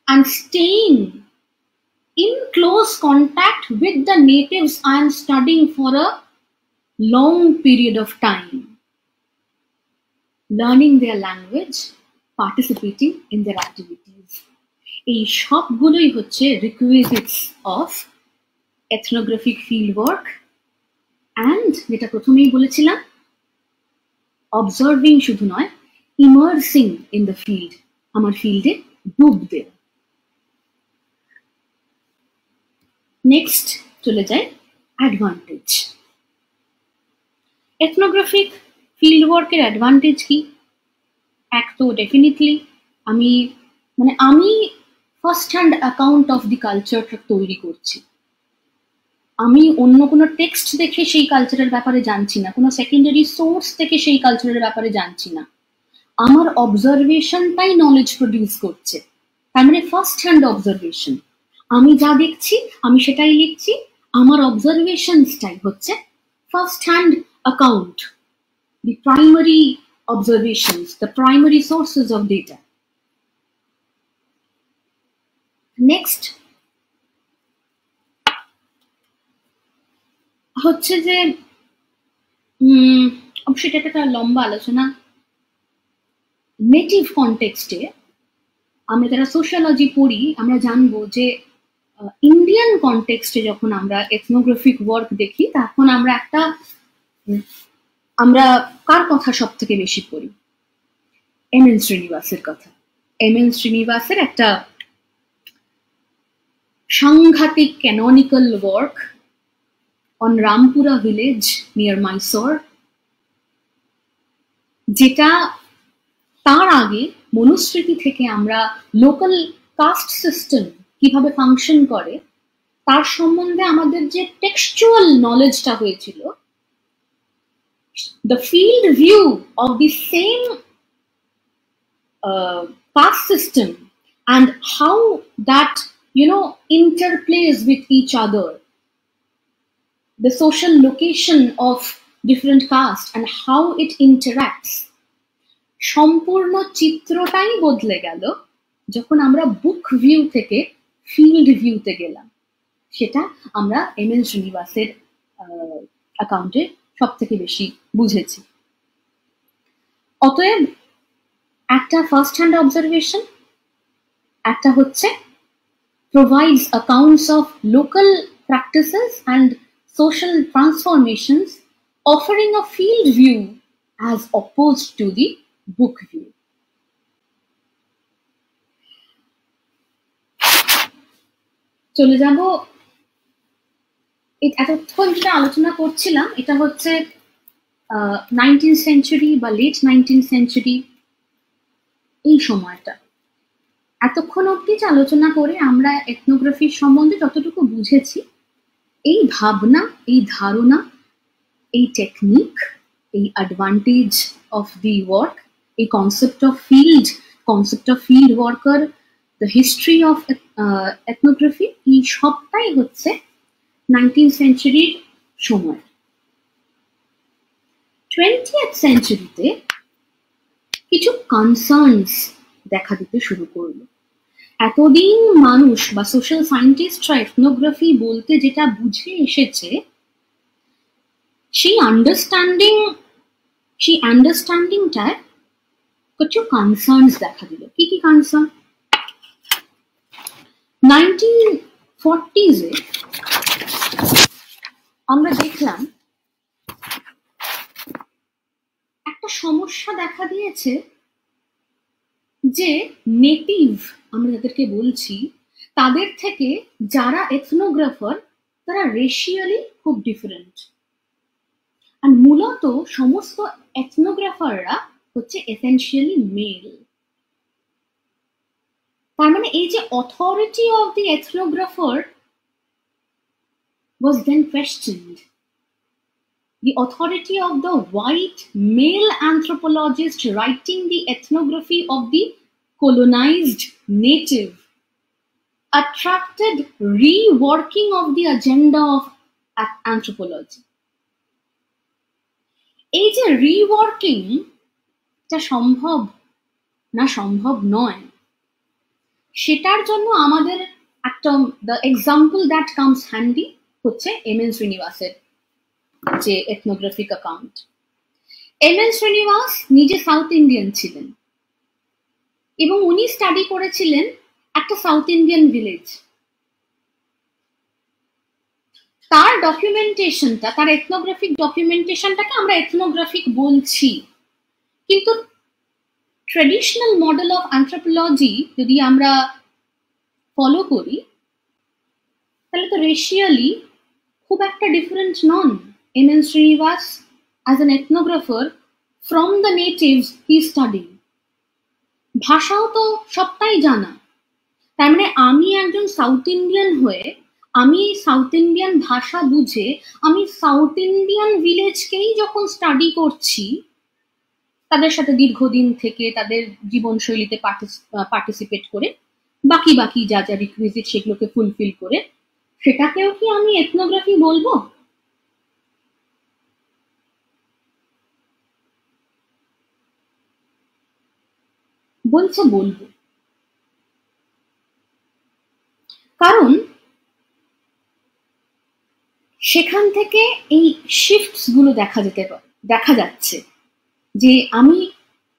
and staying in close contact with the natives I am studying for a long period of time, learning their language, participating in their activities. এই সবগুলোই হচ্ছে requisites of ethnographic fieldwork, and যেটা প্রথমেই বলেছিলাম, observing শুধু নয়, immersing in the field, আমার ফিল্ডে ডুব দেওয়া। নেক্সট চলে যায় অ্যাডভান্টেজ। এথনোগ্রাফিক ফিল্ড ওয়ার্কের অ্যাডভান্টেজ কি? এক তো ডেফিনেটলি আমি first hand account of the কালচারটা তৈরি করছি। আমি অন্য কোনো টেক্সট দেখে সেই কালচারের ব্যাপারে জানছি না, কোনো সেকেন্ডারি সোর্স থেকে সেই কালচারের ব্যাপারে জানছি না, আমার অবজারভেশনটাই নলেজ প্রডিউস করছে। তার মানে ফার্স্ট হ্যান্ড অবজারভেশন, আমি যা দেখছি আমি সেটাই লিখছি, আমার অবজারভেশনসটাই হচ্ছে first hand account, the primary observations, the primary sources of data. Next হচ্ছে যে অবশ্যই এটা একটা লম্বা আলোচনা। নেটিভ কনটেক্সটে আমরা যারা সোশিয়োলজি পড়ি আমরা জানবো যে ইন্ডিয়ান কনটেক্সটে যখন আমরা এথনোগ্রাফিক ওয়ার্ক দেখি তখন আমরা কার কথা সব থেকে বেশি পড়ি? এম.এন. শ্রীনিবাসের কথা। এম.এন. শ্রীনিবাসের একটা সাংঘাতিক canonical work on Rampura village near Mysore, যেটা তার আগে মনুস্মৃতি থেকে আমরা লোকাল কাস্ট সিস্টেম কিভাবে ফাংশন করে তার সম্বন্ধে আমাদের যে টেক্সচুয়াল নলেজটা হয়েছিল, the field view of the same caste system and how that interplays with each other, the social location of different caste and how it interacts, সম্পূর্ণ চিত্রটাই বদলে গেল যখন আমরা বুক ভিউ থেকে ফিল্ড ভিউতে গেলাম। সেটা আমরা এম.এন. শ্রীনিবাসের অ্যাকাউন্টে সব থেকে বেশি বুঝেছি। অতএব একটা ফার্স্ট হ্যান্ড অবজারভেশন, একটা হচ্ছে provides accounts of local practices and social transformations, offering a field view as opposed to the book view. চলে যাব, এতক্ষণ যেটা আলোচনা করছিলাম এটা হচ্ছে 19th সেঞ্চুরি বা লেট 19th সেঞ্চুরি, এই সময়টা। এতক্ষণ অব্দি যে আলোচনা করে আমরা এথনোগ্রাফির সম্বন্ধে যতটুকু বুঝেছি, এই ভাবনা, এই ধারণা, এই টেকনিক, এই অ্যাডভান্টেজ অফ দি ওয়ার্ক, এই concept of field worker, the history of ethnography, এই সবটাই হচ্ছে 19th সেঞ্চুরির সময়। 20th সেঞ্চুরিতে কিছু কনসার্নস দেখা দিতে শুরু করলো। এতদিন মানুষ বা সোশ্যাল সায়েন্টিস্টরা এথনোগ্রাফি বলতে যেটা বুঝে এসেছে, সেই আন্ডারস্ট্যান্ডিংটায় কিছু কনসার্নস দেখা দিল। কি কি কনসার্ন? 1940s আমরা দেখলাম একটা সমস্যা দেখা দিয়েছে যে নেটিভ আমরা যাদেরকে বলছি তাদের থেকে যারা এথনোগ্রাফার তারা রেশিয়ালি খুব ডিফারেন্ট। আর মূলত সমস্ত এথনোগ্রাফাররা হচ্ছে এসেনশিয়ালি মেল। তার মানে এই যে authority of the ethnographer was then questioned. The authority of the white male anthropologist writing the ethnography of the colonized native attracted reworking of the agenda of anthropology. এই যে রিওয়ার্কিং টা সম্ভব না সম্ভব নয়, সেটার জন্য আমাদের একটা the example that comes handy হচ্ছে এমএন শ্রীনিবাসের যে এথনোগ্রাফিক অ্যাকাউন্ট। এমএন শ্রীনিবাস নিজে সাউথ ইন্ডিয়ান ছিলেন এবং উনি স্টাডি করেছিলেন একটা সাউথ ইন্ডিয়ান ভিলেজ। তার ডকুমেন্টেশনটা, তার এথনোগ্রাফিক ডকুমেন্টেশনটাকে আমরা এথনোগ্রাফিক বলছি, কিন্তু ট্রেডিশনাল মডেল অফ অ্যানথ্রোপোলজি যদি আমরা ফলো করি তাহলে তো রেশিয়ালি খুব একটা ডিফারেন্ট নন। M N Srinivas as an ethnographer from the natives he study, ভাষাও তো সবটাই জানা। তার মানে আমি একজন সাউথ ইন্ডিয়ান হয়ে আমি সাউথ ইন্ডিয়ান ভাষা বুঝে আমি সাউথ ইন্ডিয়ান ভিলেজকেই যখন স্টাডি করছি, তাদের সাথে দীর্ঘদিন থেকে তাদের জীবনশৈলীতে পার্টিসিপেট করে বাকি বাকি যা যা রিকুইজিট সেগুলোকে ফুলফিল করে, সেটাকেও কি আমি এথনোগ্রাফি বলবো? বলছে বলবো, কারণ সেখান থেকে এই শিফটস গুলো দেখা যাচ্ছে যে আমি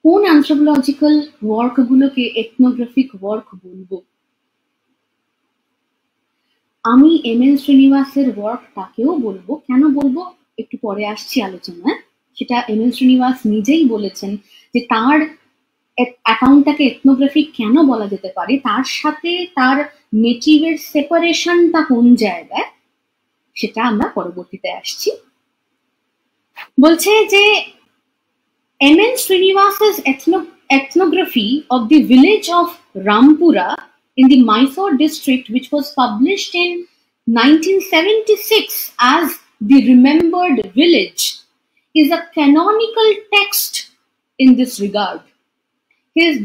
কোন অ্যানথ্রোপোলজিক্যাল ওয়ার্ক গুলোকে এথনোগ্রাফিক ওয়ার্ক বলবো। আমি এমএন শ্রীনিবাসের ওয়ার্কটাকেও বলবো। কেন বলবো একটু পরে আসছি আলোচনায়। সেটা এমএন শ্রীনিবাস নিজেই বলেছেন যে তার অ্যাকাউন্টটাকে এথনোগ্রাফিক কেন বলা যেতে পারে, তার সাথে তার নেটিভের সেপারেশনটা কোন জায়গায়, সেটা আমরা পরবর্তীতে আসছি। বলছে যে MN শ্রীনিবাসের ethnography of the village of Rampura in the Mysore district, which was published in 1976 as The Remembered Village, is a canonical text in this regard.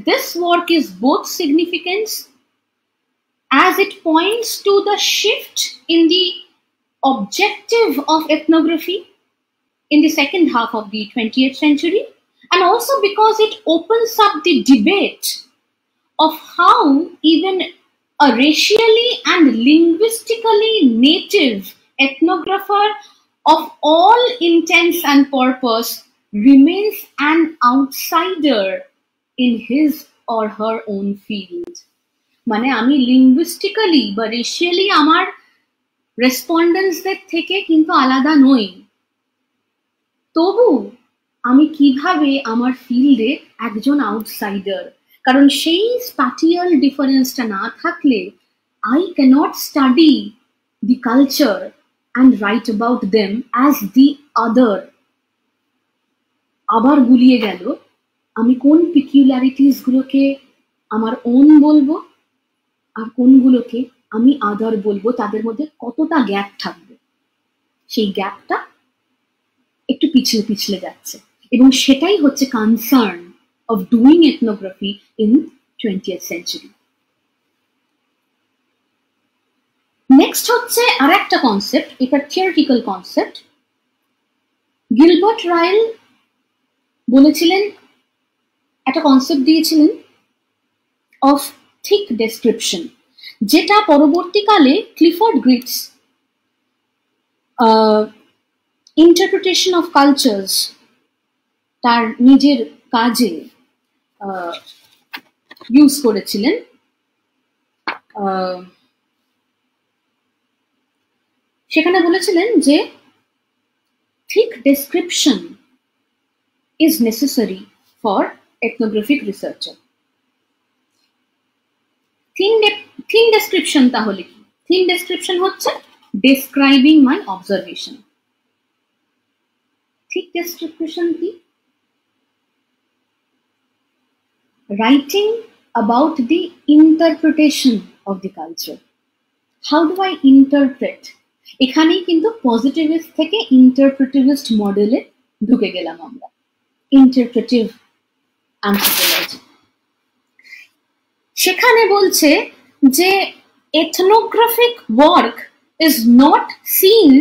This work is both significant as it points to the shift in the objective of ethnography in the second half of the 20th century, and also because it opens up the debate of how even a racially and linguistically native ethnographer of all intents and purpose remains an outsider in his or her own field. মানে আমি linguistically বা রেশিয়ালি আমার রেসপন্ডেন্টসদের থেকে কিন্তু আলাদা নই, তবু আমি কিভাবে আমার ফিল্ডে একজন আউটসাইডার। কারণ সেই স্প্যাটিয়াল ডিফারেন্সটা না থাকলে I can't study the culture and write about them as the other. আবার গুলিয়ে গেল আমি কোন পিকিউলারিটিস গুলোকে আমার ওন বলবো আর কোনগুলোকে আমি আদার বলবো, তাদের মধ্যে কতটা গ্যাপ থাকবে। সেই গ্যাপটা একটু পিছলে যাচ্ছে, এবং সেটাই হচ্ছে concern of doing ethnography in 20th century। Next হচ্ছে আর একটা কনসেপ্ট, এটা থিওরিটিক্যাল কনসেপ্ট। গিলবার্ট রাইল বলেছিলেন, একটা কনসেপ্ট দিয়েছিলেন অফ থিক ডেসক্রিপশন, যেটা পরবর্তীকালে ক্লিফোর্ড গ্রিটস ইন্টারপ্রিটেশন অফ কালচার্স তার নিজের কাজে ইউজ করেছিলেন। সেখানে বলেছিলেন যে thick description is necessary for ethnographic researcher. Thin description তাহলে কি? Thin description হচ্ছে describing my observation. Thick description কি? Writing about the interpretation of the culture. How do I interpret? এখানেই কিন্তু পজিটিভিস্ট থেকে ইন্টারপ্রেটিভিস্ট মডেলে ঢুকে গেলাম আমরা। ইন্টারপ্রেটিভ অ্যানথ্রোপোলজি সেখানে বলছে যে ethnographic work is not seen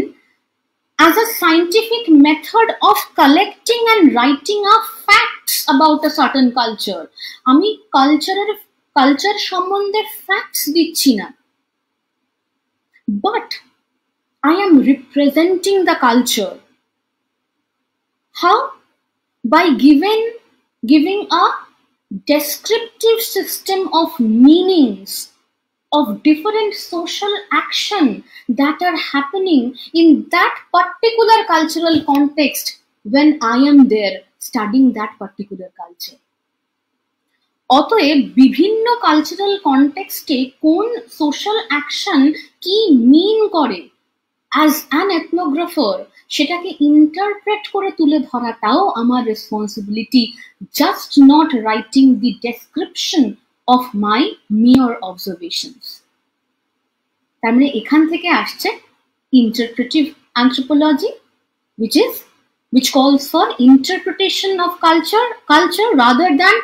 as a scientific method of collecting and writing up facts about a certain culture. আমি কালচার সম্বন্ধে ফ্যাক্টস দিচ্ছি না, but I am representing the culture. How? By giving a descriptive system of meanings of different social action that are happening in that particular cultural context when I am there studying that particular culture. অতএব বিভিন্ন cultural কনটেক্সটে কোন social action কি মিন করে as an এথনোগ্রাফার, সেটাকে interpret করে তুলে ধরাটাও আমার responsibility, just not writing the description of my mere observations. তার মানে এখান থেকে আসছে interpretive anthropology, which calls for interpretation of culture rather than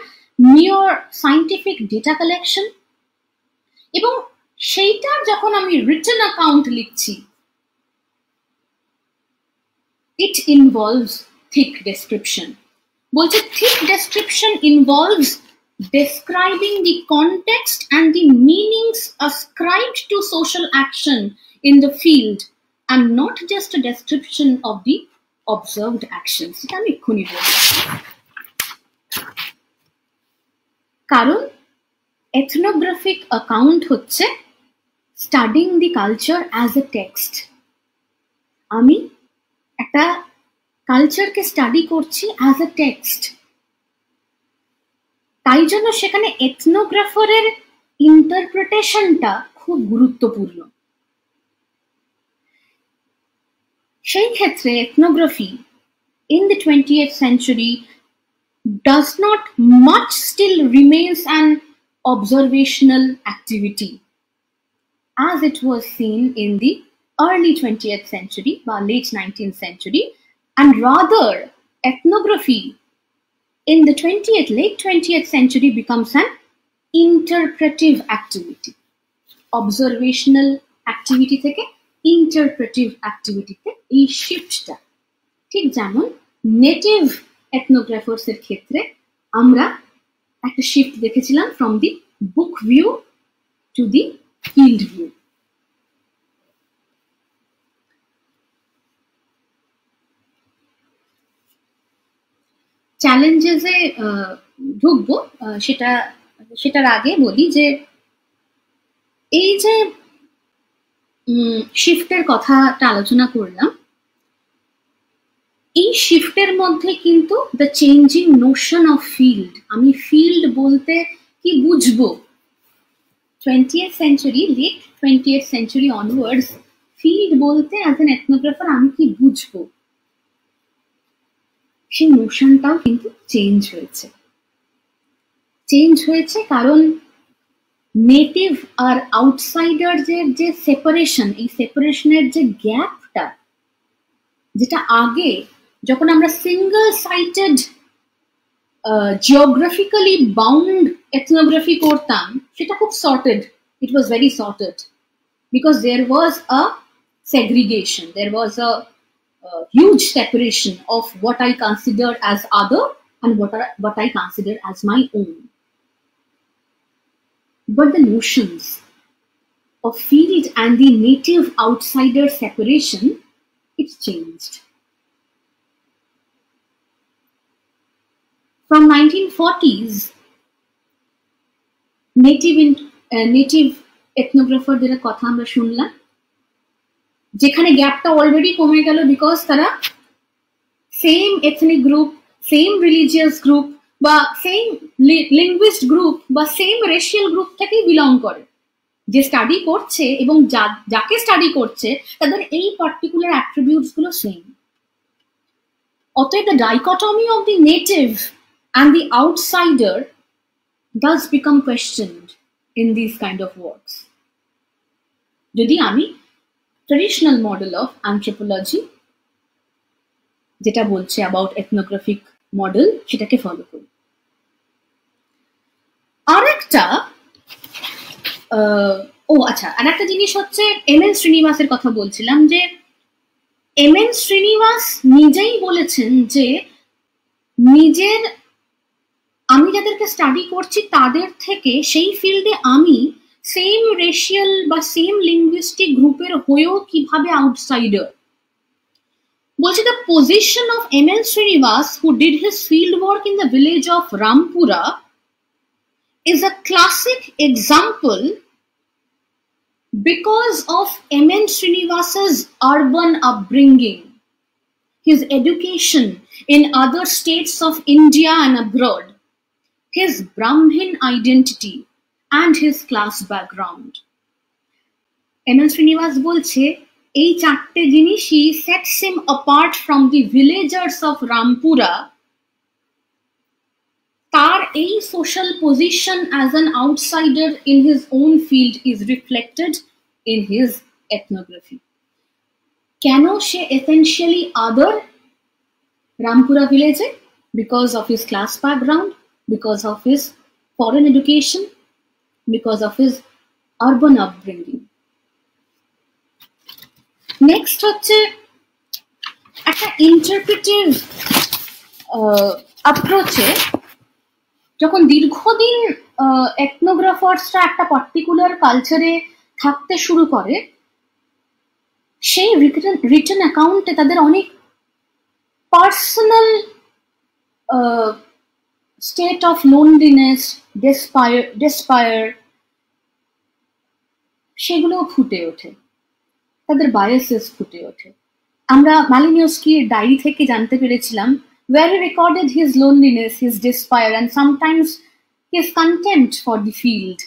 mere scientific data collection. এবং সেইটার যখন আমি রিটেন অ্যাকাউন্ট লিখছি, it involves thick description. বলছে thick description involves describing the context and the meanings ascribed to social action in the field and not just a description of the observed actions. এটা আমি এক্ষুনি বলবো। কারণ ethnographic account হচ্ছে studying the culture as a text. আমি একটা কালচারকে study করছি as a text, তাই জন্য সেখানে এথনোগ্রাফারের ইন্টারপ্রিটেশনটা খুব গুরুত্বপূর্ণ। সেই ক্ষেত্রে ethnography in the 20th century does not much still remains an observational activity as it was seen in the early 20th century or late 19th century, and rather ethnography in the late 20th century becomes an interpretive activity. Observational activity থেকে interpretive activity তে এই শিফটটা ঠিক যেমন native এথনোগ্রাফার্স এর ক্ষেত্রে আমরা একটা shift দেখেছিলাম from the book view to the field view. চ্যালেঞ্জেসে ঢুকবো সেটার আগে বলি যে এই যে শিফটের কথাটা আলোচনা করলাম, এই শিফটের মধ্যে কিন্তু the changing notion of field, আমি ফিল্ড বলতে কি বুঝবো, 20th century, late 20th century onwards, field বলতে অ্যাজ এন এথনোগ্রাফার আমি কি বুঝবো, সেই নোশনটাও কিন্তু চেঞ্জ হয়েছে কারণ নেটিভ আর আউটসাইডার যে সেপারেশন, এই সেপারেশনের যে গ্যাপটা, যেটা আগে যখন আমরা single sited geographically bound ethnography করতাম, সেটা খুব sorted, it was very sorted because there was a segregation, there was a huge separation of what I considered as other and what I consider as my own. But the notions of field and the native outsider separation, it's changed. From 1940s, native ethnographerদের কথা আমরা শুনলাম, যেখানে গ্যাপটা already কমে গেল because তারা same ethnic group, same religious group বা same linguist group বা সেম রেশিয়াল গ্রুপ থেকেই বিলং করে। যে স্টাডি করছে এবং যাকে স্টাডি করছে তাদের এই পার্টিকুলার অ্যাট্রিবিউটস গুলো সেম। অতএব the dichotomy of the native and the outsider does become questioned in these kind of works. যদি আমি ট্রেডিশনাল মডেল অফ অ্যানথ্রোপোলজি যেটা বলছে অ্যাবাউট এথনোগ্রাফিক মডেল সেটাকে ফলো করি। আর একটা জিনিস হচ্ছে এমএন শ্রীনিবাসের কথা বলছিলাম, যে এমএন শ্রীনিবাস নিজেই বলেছেন যে আমি যাদেরকে স্টাডি করছি তাদের থেকে সেই ফিল্ডে আমি সেম রেশিয়াল বা সেম লিঙ্গুইস্টিক গ্রুপের হয়েও কিভাবে আউটসাইডার। বলছে the position of M.N. Srinivas, who did his field work in the village of Rampura, is a classic example because of M.N. Srinivas's urban upbringing, his education in other states of India and abroad, his Brahmin identity and his class background. M.N. Srinivas বলছে এই চারটে জিনিসই sets him apart from the villagers of Rampura. তার এই social position as an outsider in his own field is reflected in his ethnography. কেন সে essentially other Rampura village? Because of his class background, because of his foreign education, because of his urban upbringing. Next হচ্ছে একটা ইন্টারপ্রেটিভ অ্যাপ্রোচে যখন দীর্ঘদিন এথনোগ্রাফার্সরা একটা particular কালচারে থাকতে শুরু করে, সেই রিটেন অ্যাকাউন্টে তাদের অনেক personal state of loneliness, despair সেগুলো ফুটে ওঠে, তাদের বায়াসেস ফুটে ওঠে। আমরা মালিনোস্কির ডায়েরি থেকে জানতে পেরেছিলাম where he recorded his loneliness, his despair and sometimes his contempt for the field.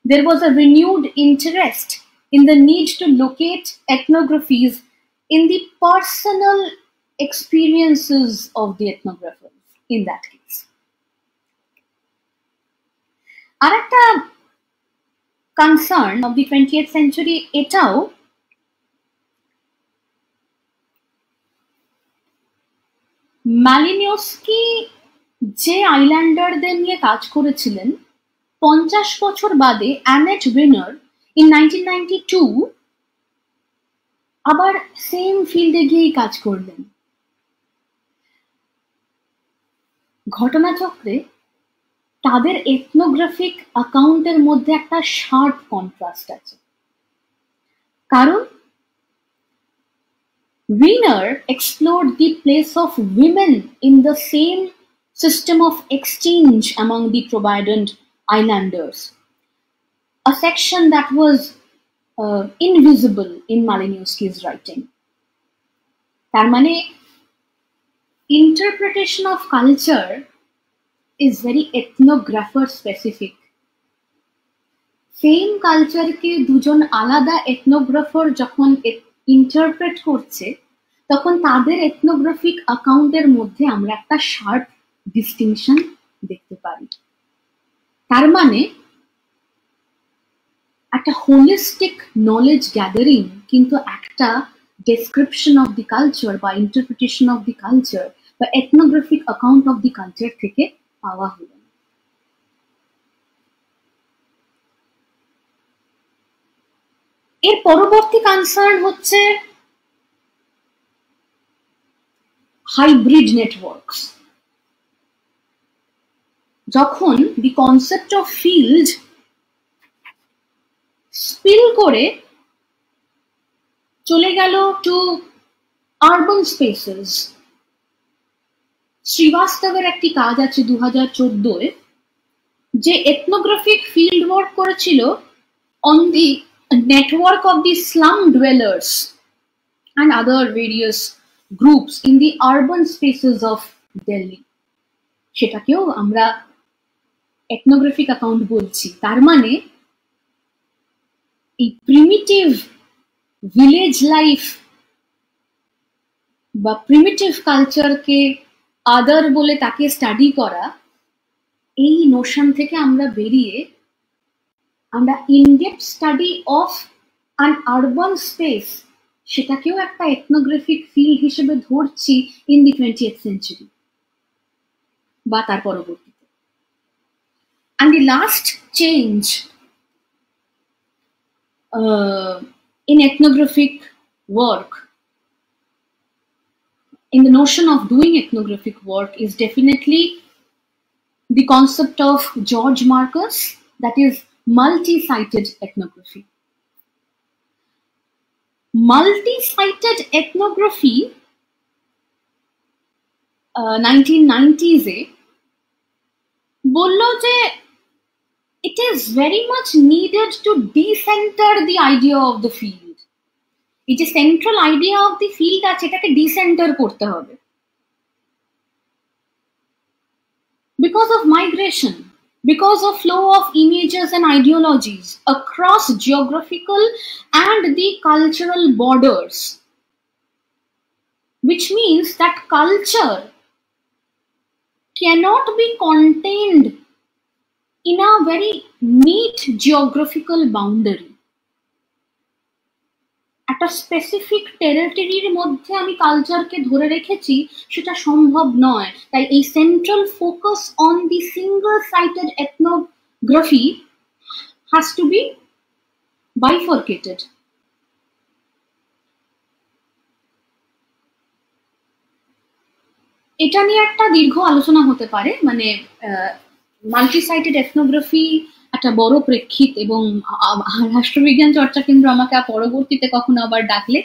There was a renewed interest in the need to locate ethnographies in the personal experiences of the ethnographers in that case. আর একটা concern of the 20th century এটাও, মালিনোস্কি যে আইল্যান্ডারদের নিয়ে কাজ করেছিলেন 50 বছর বাদে Annette winner in 1992 আবার same ফিল্ডে গিয়েই কাজ করলেন। ঘটনাচক্রে তাদের এথনোগ্রাফিক অ্যাকাউন্টের মধ্যে একটা শার্প কন্ট্রাস্ট আছে, কারণ Wiener explored the place of women in the same system of exchange among the Provident Islanders, a section that was invisible in Malinowski's writing. তার মানে interpretation of culture is very ethnographer specific. Same কালচারকে দুজন আলাদা এথনোগ্রাফার যখন interpret করছে তখন তাদের ethnographic অ্যাকাউন্টের মধ্যে আমরা একটা শার্প ডিস্টিংশন দেখতে পারি। তার মানে একটা হোলিস্টিক নলেজ গ্যাদারিং কিন্তু একটা ডেসক্রিপশন অফ দি কালচার বা ইন্টারপ্রিটেশন অফ দি কালচার বা ethnographic account of the culture থেকে পাওয়া হলো। এর পরবর্তী কনসার্ন হচ্ছে হাইব্রিড নেটওয়ার্কস। যখন দি কনসেপ্ট অফ ফিল্ড স্পিল করে চলে গেল টু আরবান স্পেসেস। শ্রীবাস্তবের একটি কাজ আছে 2014-এ, যে এথনোগ্রাফিক ফিল্ড ওয়ার্ক করেছিল on the network of the slum dwellers and other various groups in the urban spaces of Delhi. সেটাকেও আমরা এথনোগ্রাফিক অ্যাকাউন্ট বলছি। তার মানে এই প্রিমিটিভ ভিলেজ লাইফ বা প্রিমিটিভ কালচারকে আদার বলে তাকে স্টাডি করা, এই নোশন থেকে আমরা বেরিয়ে আমরা in-depth study of an urban space, সেটাকেও একটা এথনোগ্রাফিক ফিল্ড হিসেবে ধরছি ইন দি 20th সেঞ্চুরি বা তার পরবর্তীতে। And the last change in ethnographic work, in the notion of doing ethnographic work, is definitely the concept of George Marcus, that is multi-sited ethnography. Multi-sited ethnography 1990s-এ বললো যে it is very much needed to decenter the idea of the field. এই যে central idea of the field আছে, এটাকে ডিসেন্টার করতে হবে। Because of migration, because of flow of images and ideologies across geographical and the cultural borders, which means that culture cannot be contained in a very neat geographical boundary. একটা specific টেরিটরির মধ্যে আমি কালচারকে ধরে রেখেছি, সেটা সম্ভব নয়। তাই এই central focus on the single sited ethnography has to be bifurcated. এটা নিয়ে একটা দীর্ঘ আলোচনা হতে পারে, মানে মাল্টি সাইটেড এথনোগ্রাফি একটা বড় প্রেক্ষিত, এবং রাষ্ট্রবিজ্ঞান চর্চা কেন্দ্র আমাকে পরবর্তীতে কখনো আবার ডাকলে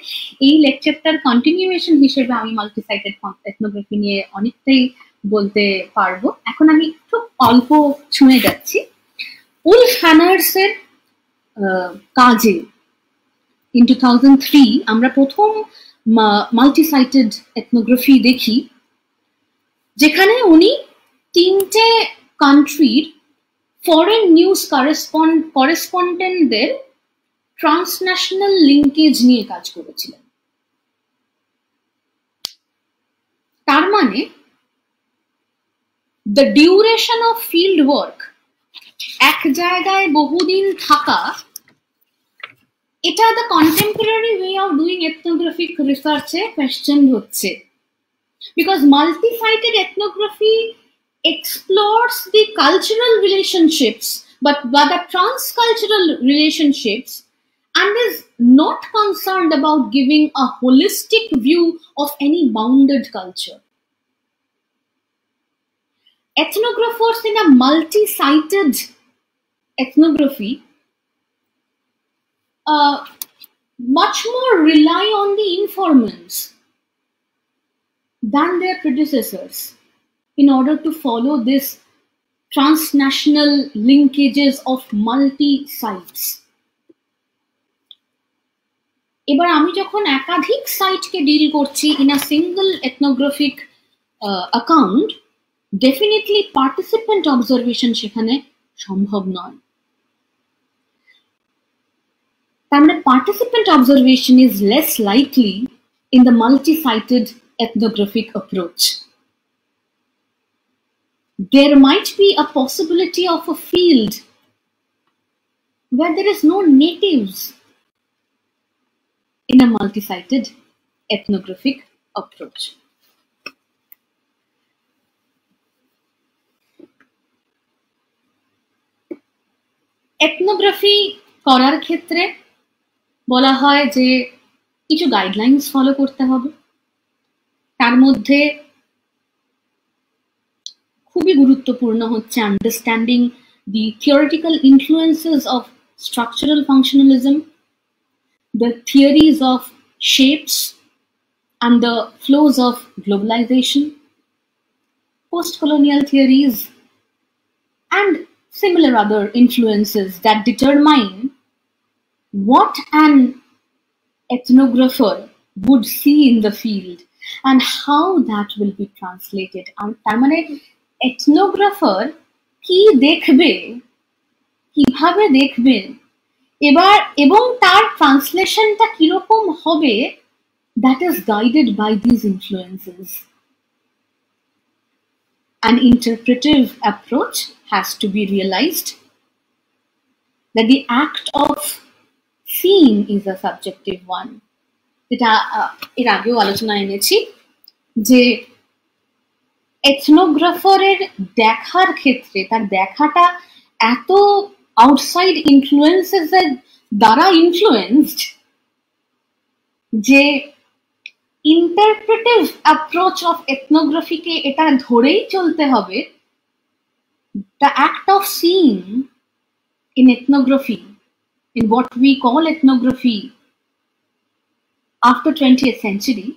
এই লেকচারটার কন্টিনিউয়েশন হিসেবে আমি মাল্টি সাইটেড এথনোগ্রাফি নিয়ে অনেকটাই বলতে পারবো। এখন আমি খুব অল্প ছুঁয়ে যাচ্ছি। উলফ হ্যানার্সের কাজে ইন 2003 আমরা প্রথম মাল্টি সাইটেড এথনোগ্রাফি দেখি, যেখানে উনি তিনটে কান্ট্রির ফরেন নিউজ করেসপন্ডেন্টদের ট্রান্সন্যাশনাল লিঙ্কেজ নিয়ে কাজ করেছিলেন। তার মানে the duration of field work, এক জায়গায় বহুদিন থাকা, এটা the contemporary way of doing ethnographic রিসার্চে কোয়েশ্চেন হচ্ছে। Because multi-sited ethnography explores the cultural relationships, but the trans-cultural relationships, and is not concerned about giving a holistic view of any bounded culture. Ethnographers in a multi-sited ethnography much more rely on the informants than their predecessors in order to follow this transnational linkages of multi-sites. এবার আমি যখন একাধিক সাইটকে deal করছি in a single ethnographic account, definitely participant observation সেখানে সম্ভব নয়। তার মানে participant observation is less likely in the multi-sited ethnographic approach. There might be a possibility of a field where there is no natives in a multi-sited ethnographic approach. Ethnography করার ক্ষেত্রে বলা হয় যে কিছু গাইডলাইন্স ফলো করতে হবে। তার মধ্যে খুবই গুরুত্বপূর্ণ হচ্ছে understanding the theoretical influences of structural functionalism, the theories of shapes and the flows of globalization, post-colonial theories, and similar other influences that determine what an ethnographer would see in the field and how that will be translated. তার মানে ethnographer কি দেখবে, কিভাবে দেখবে, এবার এবং তার ট্রান্সলেশনটা কিরকম হবে, that is guided by these influences. An interpretive approach has to be realized that the act of seeing is a subjective one. এটা এর আগেও আলোচনা এনেছি যে এথনোগ্রাফারের দেখার ক্ষেত্রে তার দেখাটা এত আউটসাইড ইনফ্লুয়েন্সেস এর দ্বারা ইনফ্লুয়েন্সড যে ইন্টারপ্রেটিভ অ্যাপ্রোচ অফ এথনোগ্রাফিকে এটা ধরেই চলতে হবে। The act of seeing in ethnography, in what we call ethnography after 20th century,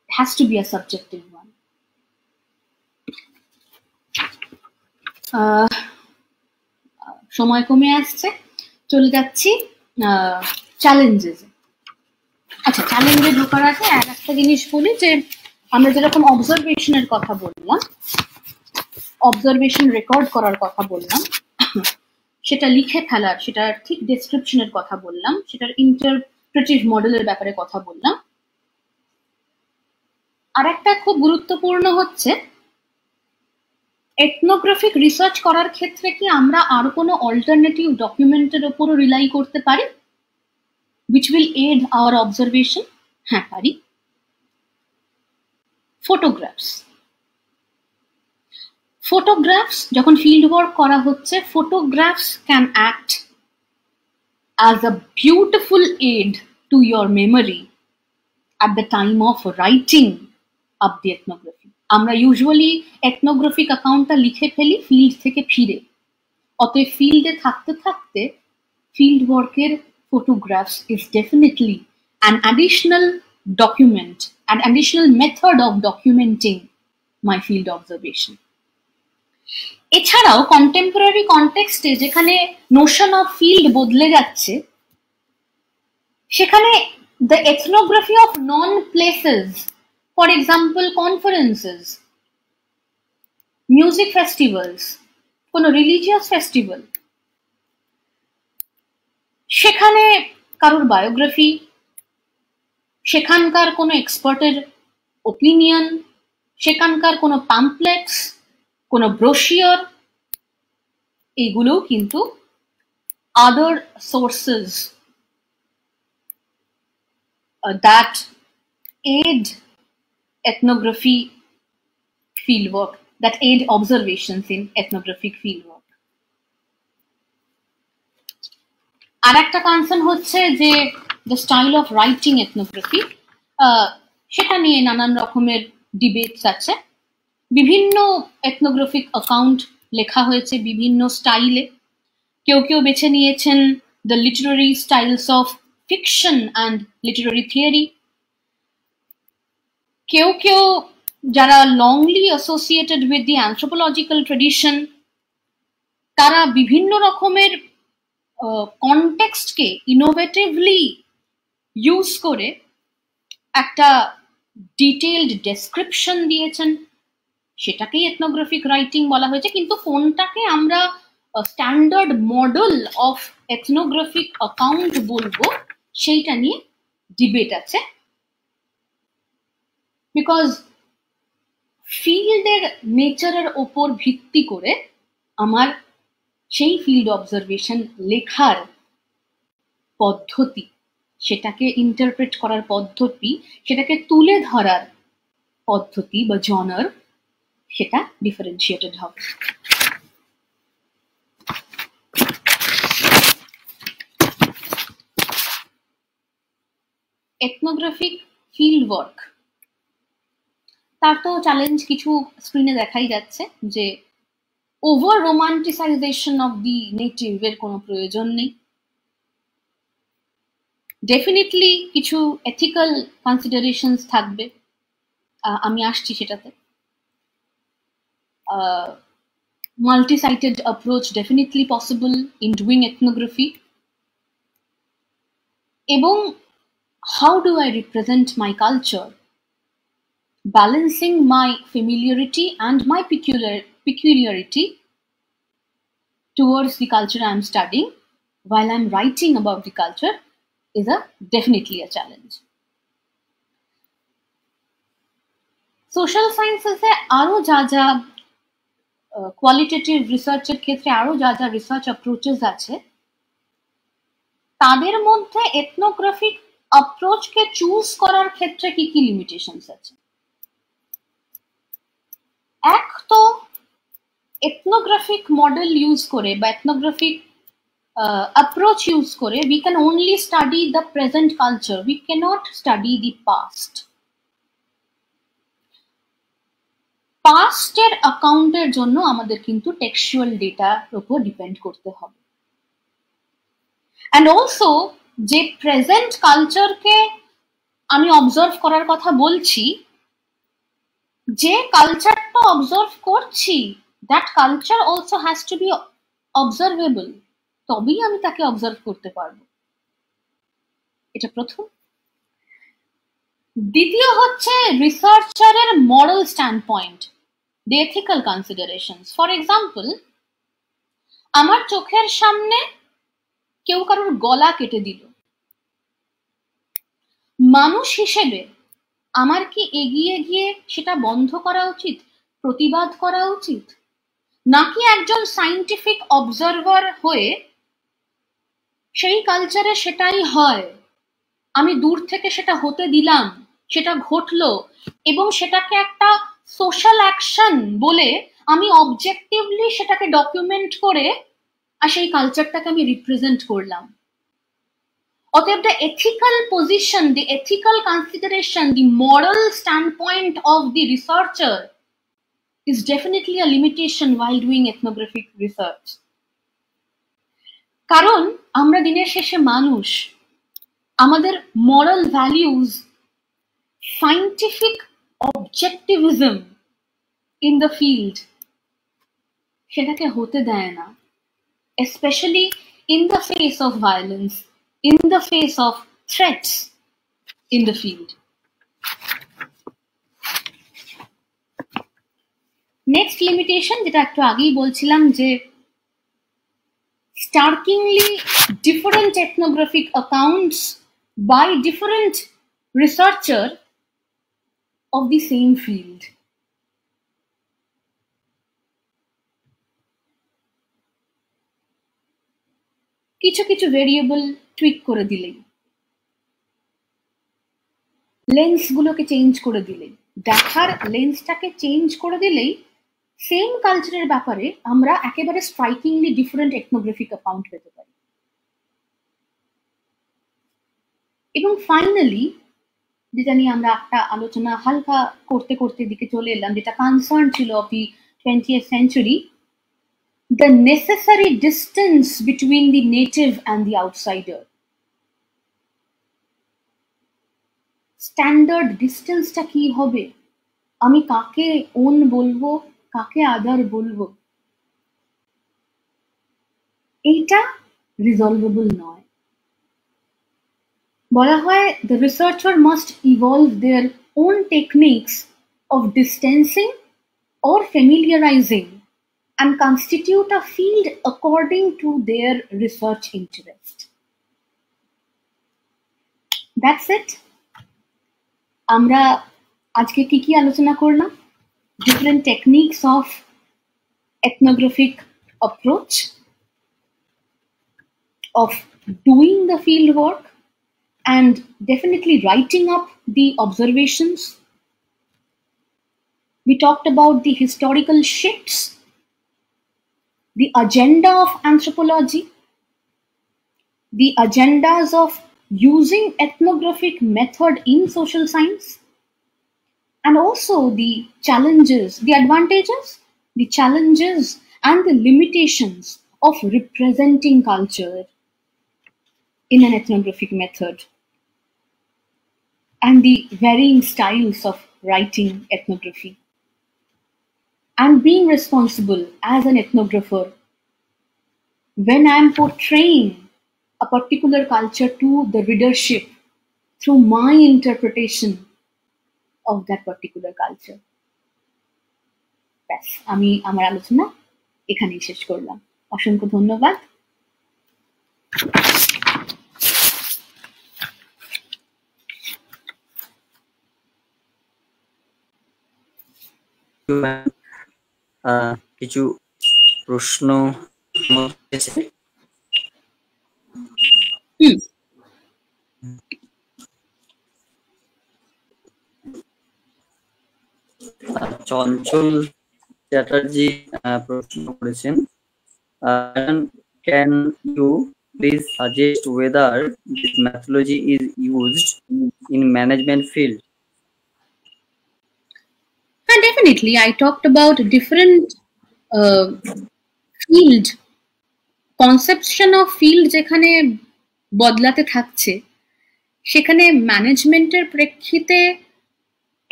has to be a subjective one. সময় কমে আসছে, চলে যাচ্ছি চ্যালেঞ্জেস। আচ্ছা, চ্যালেঞ্জে ঢোকার আগে আর একটা জিনিস বলি যে আমরা যেরকম অবজারভেশনের কথা বললাম, অবজারভেশন রেকর্ড করার কথা বললাম, সেটা লিখে ফেলার, সেটার ঠিক ডেসক্রিপশনের কথা বললাম, সেটার ইন্টারপ্রেটিভ মডেলের ব্যাপারে কথা বললাম। আর একটা খুব গুরুত্বপূর্ণ হচ্ছে এথনোগ্রাফিক রিসার্চ করার ক্ষেত্রে কি আমরা আর কোনো অল্টারনেটিভ ডকুমেন্টের উপরও রিলাই করতে পারি which will aid our observation? হ্যাঁ, পারি। ফটোগ্রাফস যখন ফিল্ড ওয়ার্ক করা হচ্ছে, photographs can act as a beautiful aid to your memory at the time of writing up the ethnography. আমরা ইউজুয়ালি এথনোগ্রাফিক অ্যাকাউন্টটা লিখে ফেলি ফিল্ড থেকে ফিরে, অতএব ফিল্ডে থাকতে থাকতে ফিল্ড ওয়ার্কের photographs is definitely an additional document, an additional method of documenting my field observation. এছাড়াও কন্টেম্পোরারি কনটেক্সটে যেখানে নোশন অফ ফিল্ড বদলে যাচ্ছে, সেখানে the ethnography of non-places, for example conferences, music festivals, কোনো religious festival, সেখানে কারোর বায়োগ্রাফি, সেখানকার কোনো এক্সপার্টের ওপিনিয়ন, সেখানকার কোনো পাম্পলেটস, কোনো ব্রোশিওর, এগুলোও কিন্তু আদার sources that aid ethnography fieldwork, that aid observations in ethnographic fieldwork. আর একটা কনসার্ন হচ্ছে যে the style of writing ethnography, সেটা নিয়ে নানান রকমের ডিবেটস আছে। বিভিন্ন এথনোগ্রাফিক অ্যাকাউন্ট লেখা হয়েছে বিভিন্ন স্টাইলে। কেউ কেউ বেছে নিয়েছেন the Literary styles of fiction and Literary theory, কেউ কেউ যারা লংলি associated with the anthropological tradition, তারা বিভিন্ন রকমের কনটেক্সটকে ইনোভেটিভলি ইউজ করে একটা ডিটেইলড ডেসক্রিপশন দিয়েছেন, সেটাকেই এথনোগ্রাফিক রাইটিং বলা হয়েছে। কিন্তু কোনটাকে আমরা standard model of ethnographic account বলবো, সেইটা নিয়ে ডিবেট আছে। বিকজ ফিল্ডের নেচারের ওপর ভিত্তি করে আমার সেই ফিল্ড অবজারভেশন লেখার পদ্ধতি, সেটাকে ইন্টারপ্রেট করার পদ্ধতি, সেটাকে তুলে ধরার পদ্ধতি বা জনার, সেটা ডিফারেন্সিয়েটেড হবে। এথনোগ্রাফিক ফিল্ড ওয়ার্ক, তার তো চ্যালেঞ্জ কিছু স্ক্রিনে দেখাই যাচ্ছে যে ওভার রোমান্টিসাইজেশন অফ দি নেটিভ এর কোনো প্রয়োজন নেই। ডেফিনেটলি কিছু এথিক্যাল কনসিডারেশনস থাকবে, আমি আসছি সেটাতে। Multi-sited approach definitely possible in doing ethnography. এবং how do I represent my culture? Balancing my familiarity and my peculiarity towards the culture I'm studying while I'm writing about the culture is definitely a challenge. Social sciences এ আরো যা যা qualitative রিসার্চের ক্ষেত্রে আরো যা যা research approaches আছে, তাদের মধ্যে এথনোগ্রাফিক অ্যাপ্রোচকে চুজ করার ক্ষেত্রে কি কি লিমিটেশনস আছে। এক তো এথনোগ্রাফিক মডেল ইউজ করে বা এথনোগ্রাফিক অ্যাপ্রোচ ইউজ করে we can only study the present culture, we cannot study the past. পাস্টের অ্যাকাউন্টের জন্য আমাদের কিন্তু টেক্সচুয়াল ডেটার উপর ডিপেন্ড করতে হবে। অ্যান্ড অলসো যে প্রেজেন্ট কালচারকে আমি অবজার্ভ করার কথা বলছি, যে কালচারটা অবজার্ভ করছি that culture also has to be observable, তবেই আমি তাকে অবজার্ভ করতে পারবো। এটা প্রথম। দ্বিতীয় হচ্ছে রিসার্চারের moral standpoint, the ethical considerations. For example, আমার চোখের সামনে কেউ কারোর গলা কেটে দিল, মানুষ হিসেবে আমার কি এগিয়ে গিয়ে সেটা বন্ধ করা উচিত, প্রতিবাদ করা উচিত, নাকি একজন সায়েন্টিফিক অবজারভার হয়ে সেই কালচারে সেটাই হয়, আমি দূর থেকে সেটা হতে দিলাম, সেটা ঘটলো এবং সেটাকে একটা সোশ্যাল অ্যাকশন বলে আমি অবজেক্টিভলি সেটাকে ডকুমেন্ট করে আর সেই কালচারটাকে আমি রিপ্রেজেন্ট করলাম। অতএব the ethical position, the ethical consideration, the moral stand point of the researcher is definitely a limitation while doing ethnographic research. কারণ আমরা দিনের শেষে মানুষ, আমাদের moral values, scientific objectivism in the field সেটাকে হতে দেয় না, especially in the face of violence, in the face of threats in the field. Next limitation, যেটা একটু আগেই বলছিলাম, যে starkingly different ethnographic accounts by different researcher of the same field. কিছু কিছু ভেরিয়েবল টুইক করে দিলেই, লেন্সগুলোকে চেঞ্জ করে দিলেই, দেখার লেন্সটাকে চেঞ্জ করে দিলেই সেম কালচারের ব্যাপারে আমরা একেবারে স্ট্রাইকিংলি ডিফারেন্ট এথনোগ্রাফিক অ্যাকাউন্ট পেতে পারি। এবং ফাইনালি যেটা নিয়ে আমরা একটা আলোচনা হালকা করতে করতে দিকে চলে এলাম, যেটা কনসার্ন ছিল of the 20th century, the necessary distance between the native and the outsider. Standard ডিস্টেন্সটা কি হবে, আমি কাকে ওন বলবো, কাকে আদার বলবো, এইটা রিজলভেবল নয়। বলা হয় the researcher must evolve their own techniques of distancing or familiarizing and constitute a field according to their research interest. That's it. আমরা আজকে কি কি আলোচনা করলাম? Different techniques of ethnographic approach, of doing the field work, and definitely writing up the observations. We talked about the historical shifts, the agenda of anthropology, the agendas of using ethnographic method in social science, and also the challenges, the advantages, the challenges, and the limitations of representing culture in an ethnographic method, and the varying styles of writing ethnography. And being responsible as an ethnographer when I'm portraying a particular culture to the readership through my interpretation of that particular culture. ব্যাস, আমি আমার আলোচনা এখানেই শেষ করলাম। অসংখ্য ধন্যবাদ। কিছু প্রশ্ন চঞ্চল চ্যাটার্জি প্রশ্ন করেছেন, can you please suggest whether this methodology is used in management field? Definitely, I talked about different field conception of field যেখানে বদলাতে থাকছে, সেখানে ম্যানেজমেন্টের প্রেক্ষিতে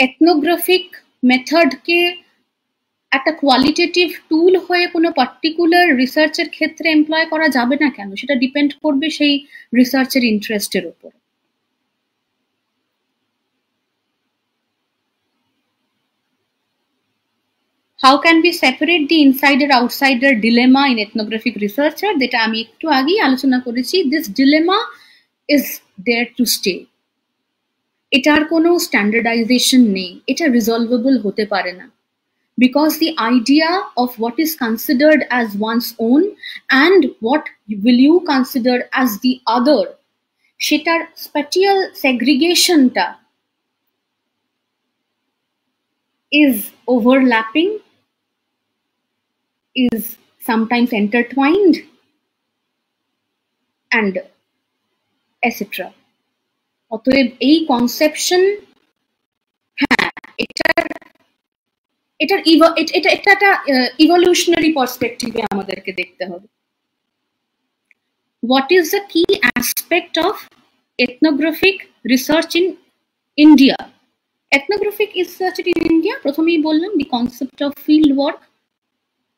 এথনোগ্রাফিক মেথডকে একটা কোয়ালিটেটিভ টুল হয়ে কোনো পার্টিকুলার রিসার্চের ক্ষেত্রে এমপ্লয় করা যাবে না কেন? সেটা ডিপেন্ড করবে সেই রিসার্চের ইন্টারেস্টের উপর। How can we separate the insider-outsider dilemma in ethnographic researcher? যেটা আমি একটু আগেই আলোচনা করেছি। This dilemma is there to stay. এটার কোনো স্ট্যান্ডার্ডাইজেশন নেই, এটা রিজলভেবল হতে পারে না। Because the idea of what is considered as one's own and what will you consider as the other, সেটার spatial segregationটা is overlapping, is sometimes intertwined, and etc. অতএব এই কনসেপশন, হ্যাঁ, এটা একটা ইভলিউশনারি পার্সপেক্টিভে আমাদেরকে দেখতে হবে। What is the key aspect of ethnographic research in India? Ethnographic research in India, প্রথমেই বললাম, the concept of field work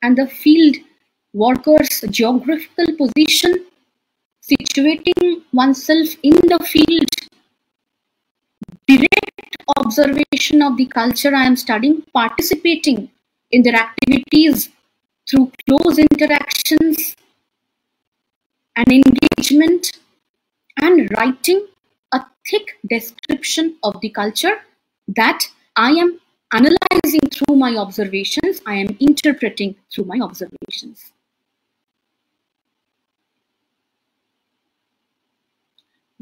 and the field worker's geographical position, situating oneself in the field, direct observation of the culture I am studying, participating in their activities through close interactions and engagement, and writing a thick description of the culture that I am analyzing through my observations, I am interpreting through my observations.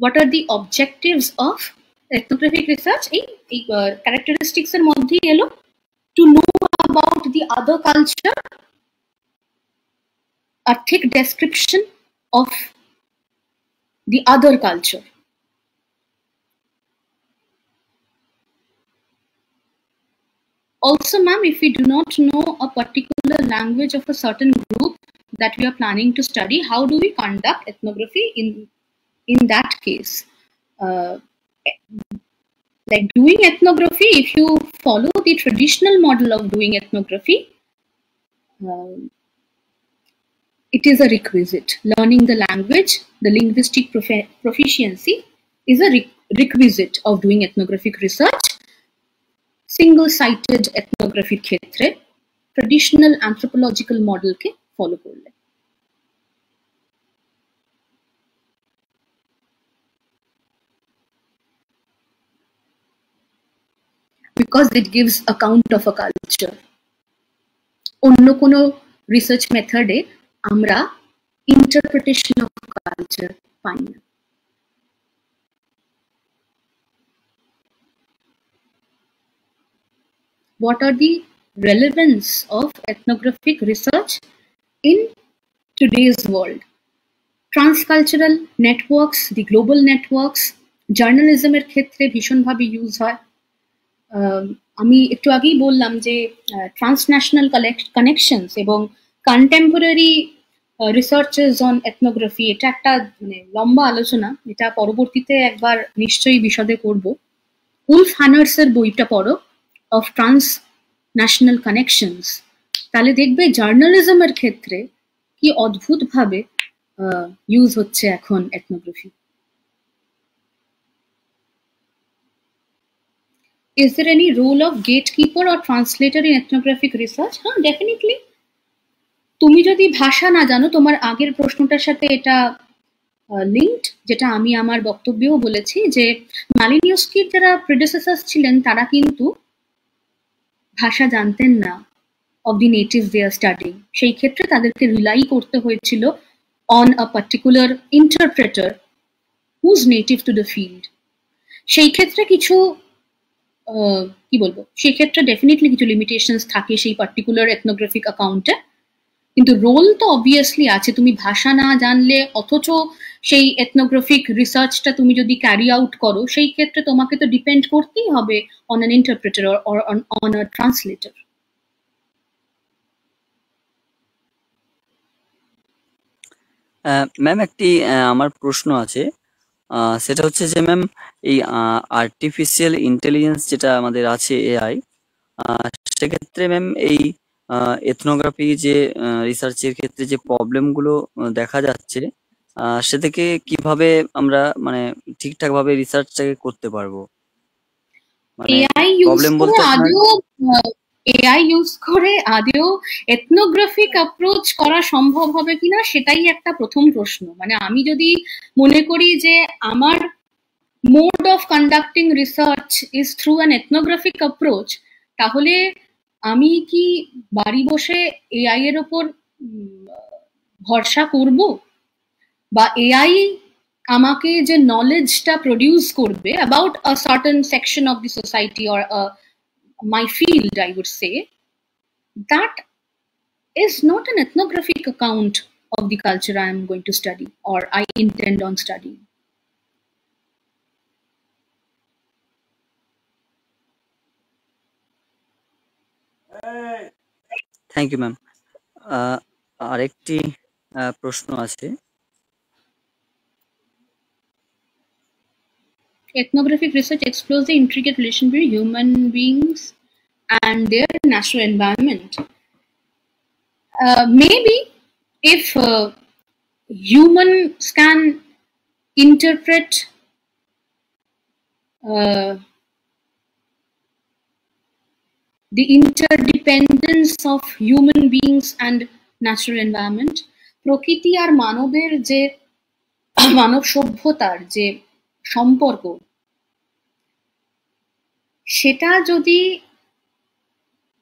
What are the objectives of ethnographic research? এই characteristics এর মধ্যেই এলো to know about the other culture, a thick description of the other culture. Also, ma'am, if we do not know a particular language of a certain group that we are planning to study, how do we conduct ethnography in that case? Like doing ethnography, if you follow the traditional model of doing ethnography, it is a requisite. Learning the language, the linguistic proficiency is a requisite of doing ethnographic research. Single-sited ethnography ক্ষেত্রে traditional anthropological model কে follow করলে। Because it gives account of a culture. অন্য কোনো research মেথডে আমরা interpretation of culture পাই না। What are the relevance of ethnographic research in today's world? Transcultural networks, the global networks, journalism এর ক্ষেত্রে ভীষণভাবে use হয়। আমি একটু আগেই বললাম যে ট্রান্সন্যাশনাল কানেকশনস এবং কন্টেম্পোরারি রিসার্চেস অন এথনোগ্রাফি, এটা একটা মানে লম্বা আলোচনা, এটা পরবর্তীতে একবার নিশ্চয়ই বিশদে করব। উলফ হানার্সের বইটা পড়ো, অফ ট্রান্সন্যাশনাল কানেকশনস, তাহলে দেখবে জার্নালিজমের ক্ষেত্রে কি অদ্ভুতভাবে ইউজ হচ্ছে এখন ethnography. Is there any role of gatekeeper or translator in ethnographic research? হ্যাঁ, definitely. তুমি যদি ভাষা না জানো, তোমার আগের প্রশ্নটার সাথে এটা লিঙ্কড, যেটা আমি আমার বক্তব্যেও বলেছি যে মালিনোভস্কির যারা প্রেডেসেসর্স ছিলেন তারা কিন্তু ভাষা জানতেন না of the natives they are studying. সেই ক্ষেত্রে তাদেরকে রিলাই করতে হয়েছিল on a particular interpreter who's native to the field. সেই ক্ষেত্রে কিছু কি বলবো, সেই ক্ষেত্রে ডেফিনেটলি কিছু লিমিটেশনস থাকে সেই পার্টিকুলার এথনোগ্রাফিক অ্যাকাউন্টে, কিন্তু রোল তো অবভিয়াসলি আছে। তুমি ভাষা না জানলে অথচ সেই এথনোগ্রাফিক রিসার্চটা তুমি যদি ক্যারি আউট করো, সেই ক্ষেত্রে তোমাকে তো ডিপেন্ড করতেই হবে on an interpreter or on a translator. Ma'am একটি আমার প্রশ্ন আছে, সেটা হচ্ছে যে ম্যাম এই আর্টিফিশিয়াল ইন্টেলিজেন্স যেটা আমাদের আছে এআই, সেক্ষেত্রে ম্যাম এই এথনোগ্রাফি যে রিসার্চের ক্ষেত্রে যে প্রবলেমগুলো দেখা যাচ্ছে, সে থেকে কিভাবে আমরা মানে ঠিকঠাক ভাবে রিসার্চটাকে করতে পারবো? মানে এআই ইউজ প্রবলেম করে বলতে আপনার আদৌ এআই ইউজ করে আদৌ এথনোগ্রাফিক অ্যাপ্রোচ করা সম্ভব হবে কিনা, সেটাই একটা প্রথম প্রশ্ন। মানে আমি যদি মনে করি যে আমার mode of conducting research is through an ethnographic approach, তাহলে আমি কি বাড়ি বসে এআই এর ওপর ভরসা করব, বা এআই আমাকে যে নলেজটা প্রডিউস করবে about a certain section of the society or my field, I would say, that is not an ethnographic account of the culture I am going to study or I intend on studying. Thank you ma'am. আরেকটি প্রশ্ন আছে। Ethnographic research explores the intricate relation between human beings and their natural environment. Maybe if humans can interpret the interdependence of human beings and natural environment, প্রকৃতি আর মানবের যে মানব সভ্যতার যে সম্পর্ক, সেটা যদি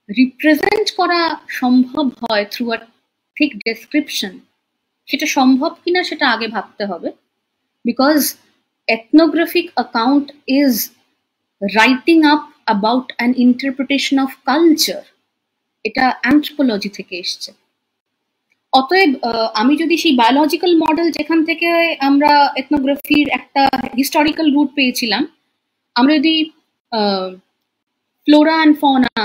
রিপ্রেজেন্ট করা সম্ভব হয় থ্রু আ ঠিক ডেসক্রিপশন, সেটা সম্ভব কিনা সেটা আগে ভাবতে হবে। Because ethnographic account is writing up about an interpretation of culture, এটা অ্যানথ্রোপোলজি থেকে এসছে। অতএব আমি যদি সেই বায়োলজিক্যাল মডেল যেখান থেকে আমরা এথনোগ্রাফির একটা হিস্টোরিক্যাল রুট পেয়েছিলাম, আমরা যদি ফ্লোরা অ্যান্ড ফনা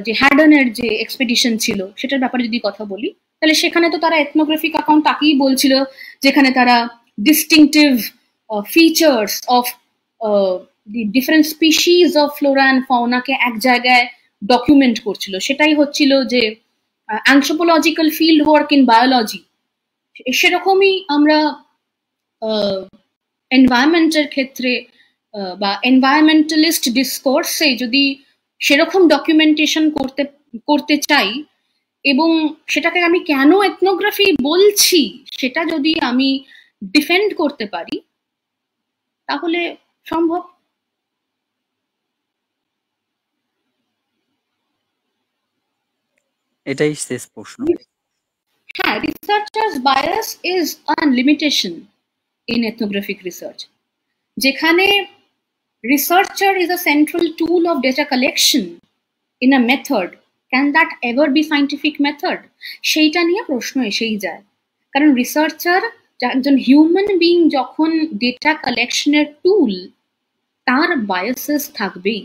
যে হ্যাডনের যে এক্সপেডিশন ছিল সেটার ব্যাপারে যদি কথা বলি, তাহলে সেখানে তো তারা এথনোগ্রাফিক অ্যাকাউন্ট তাকেই বলছিল যেখানে তারা distinctive features of the different species of flora and ফাউনাকে এক জায়গায় ডকুমেন্ট করছিল। সেটাই হচ্ছিল যে anthropological field work in biology. সেরকমই আমরা এনভায়রনমেন্টের ক্ষেত্রে বা এনভায়রনমেন্টালিস্ট ডিসকোর্সে যদি সেরকম ডকুমেন্টেশন করতে চাই, এবং সেটাকে আমি কেন এথনোগ্রাফি বলছি সেটা যদি আমি ডিফেন্ড করতে পারি, তাহলে সম্ভব। এটাই শেষ প্রশ্ন। হ্যাঁ, researchers bias is a limitation in ethnographic research, যেখানে researcher is a central tool of data collection in a method. Can that ever be scientific method? সেইটা নিয়ে প্রশ্ন এসেই যায়, কারণ রিসার্চার একজন হিউম্যান বিং যখন ডেটা কালেকশনের টুল, তার বায়াসেস থাকবেই,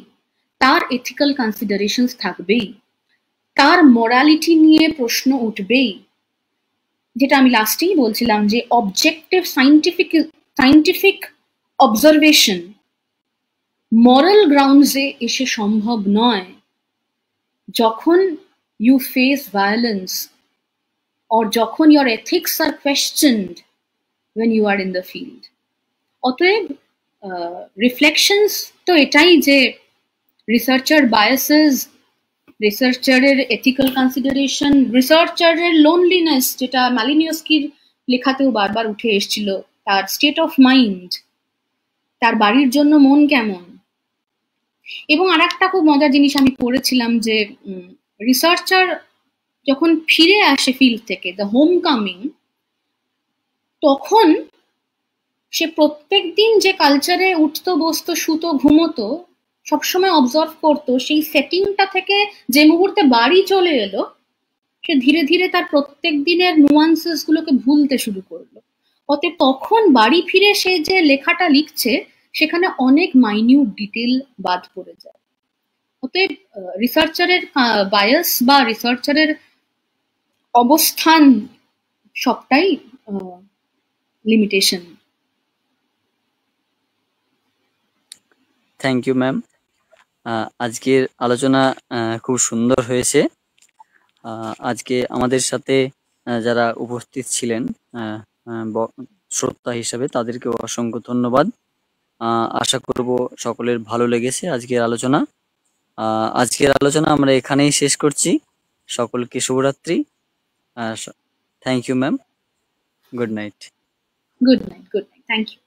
তার এথিক্যাল কনসিডারেশনস থাকবেই, তার মোরালিটি নিয়ে প্রশ্ন উঠবেই। যেটা আমি লাস্টেই বলছিলাম যে অবজেক্টিভ সাইন্টিফিক অবজারভেশন মরাল গ্রাউন্ডসে এসে সম্ভব নয় যখন ইউ ফেস ভায়োলেন্স or যখন your ethics are questioned when you are in the field. অতএব রিফ্লেকশনস তো এটাই যে রিসার্চার বায়াসেস, রিসার্চারের এথিক্যাল কনসিডারেশন, রিসার্চারের লোনলিনেস, যেটা মালিনিউস্কির লেখাতেও বারবার উঠে এসেছিল, তার স্টেট অফ মাইন্ড, তার বাড়ির জন্য মন কেমন। এবং আর একটা খুব মজার জিনিস আমি পড়েছিলাম যে রিসার্চার যখন ফিরে আসে ফিল্ড থেকে, দ্য হোম কামিং, তখন সে প্রত্যেক দিন যে কালচারে উঠতো বসতো শুতো ঘুমোতো সবসময় অবজার্ভ করতো, সেই সেটিংটা থেকে যে মুহূর্তে বাড়ি চলে এলো সে ধীরে ধীরে তার প্রত্যেক দিনের নুয়ান্সেস গুলোকে ভুলতে শুরু করলো। অতএব তখন বাড়ি ফিরে সে যে লেখাটা লিখছে সেখানে অনেক মাইনিউট ডিটেল বাদ পড়ে যায়। অতএব রিসার্চারের বায়াস বা রিসার্চারের অবস্থান সবটাই লিমিটেশন। Thank you ma'am. আজকের আলোচনা খুব সুন্দর হয়েছে। আজকে আমাদের সাথে যারা উপস্থিত ছিলেন শ্রোতা হিসাবে তাদেরকে অসংখ্য ধন্যবাদ। আশা করব সকলের ভালো লেগেছে আজকের আলোচনা। আজকের আলোচনা আমরা এখানেই শেষ করছি। সকলকে শুভরাত্রি। Thank you ma'am. Good night. Good night, thank you.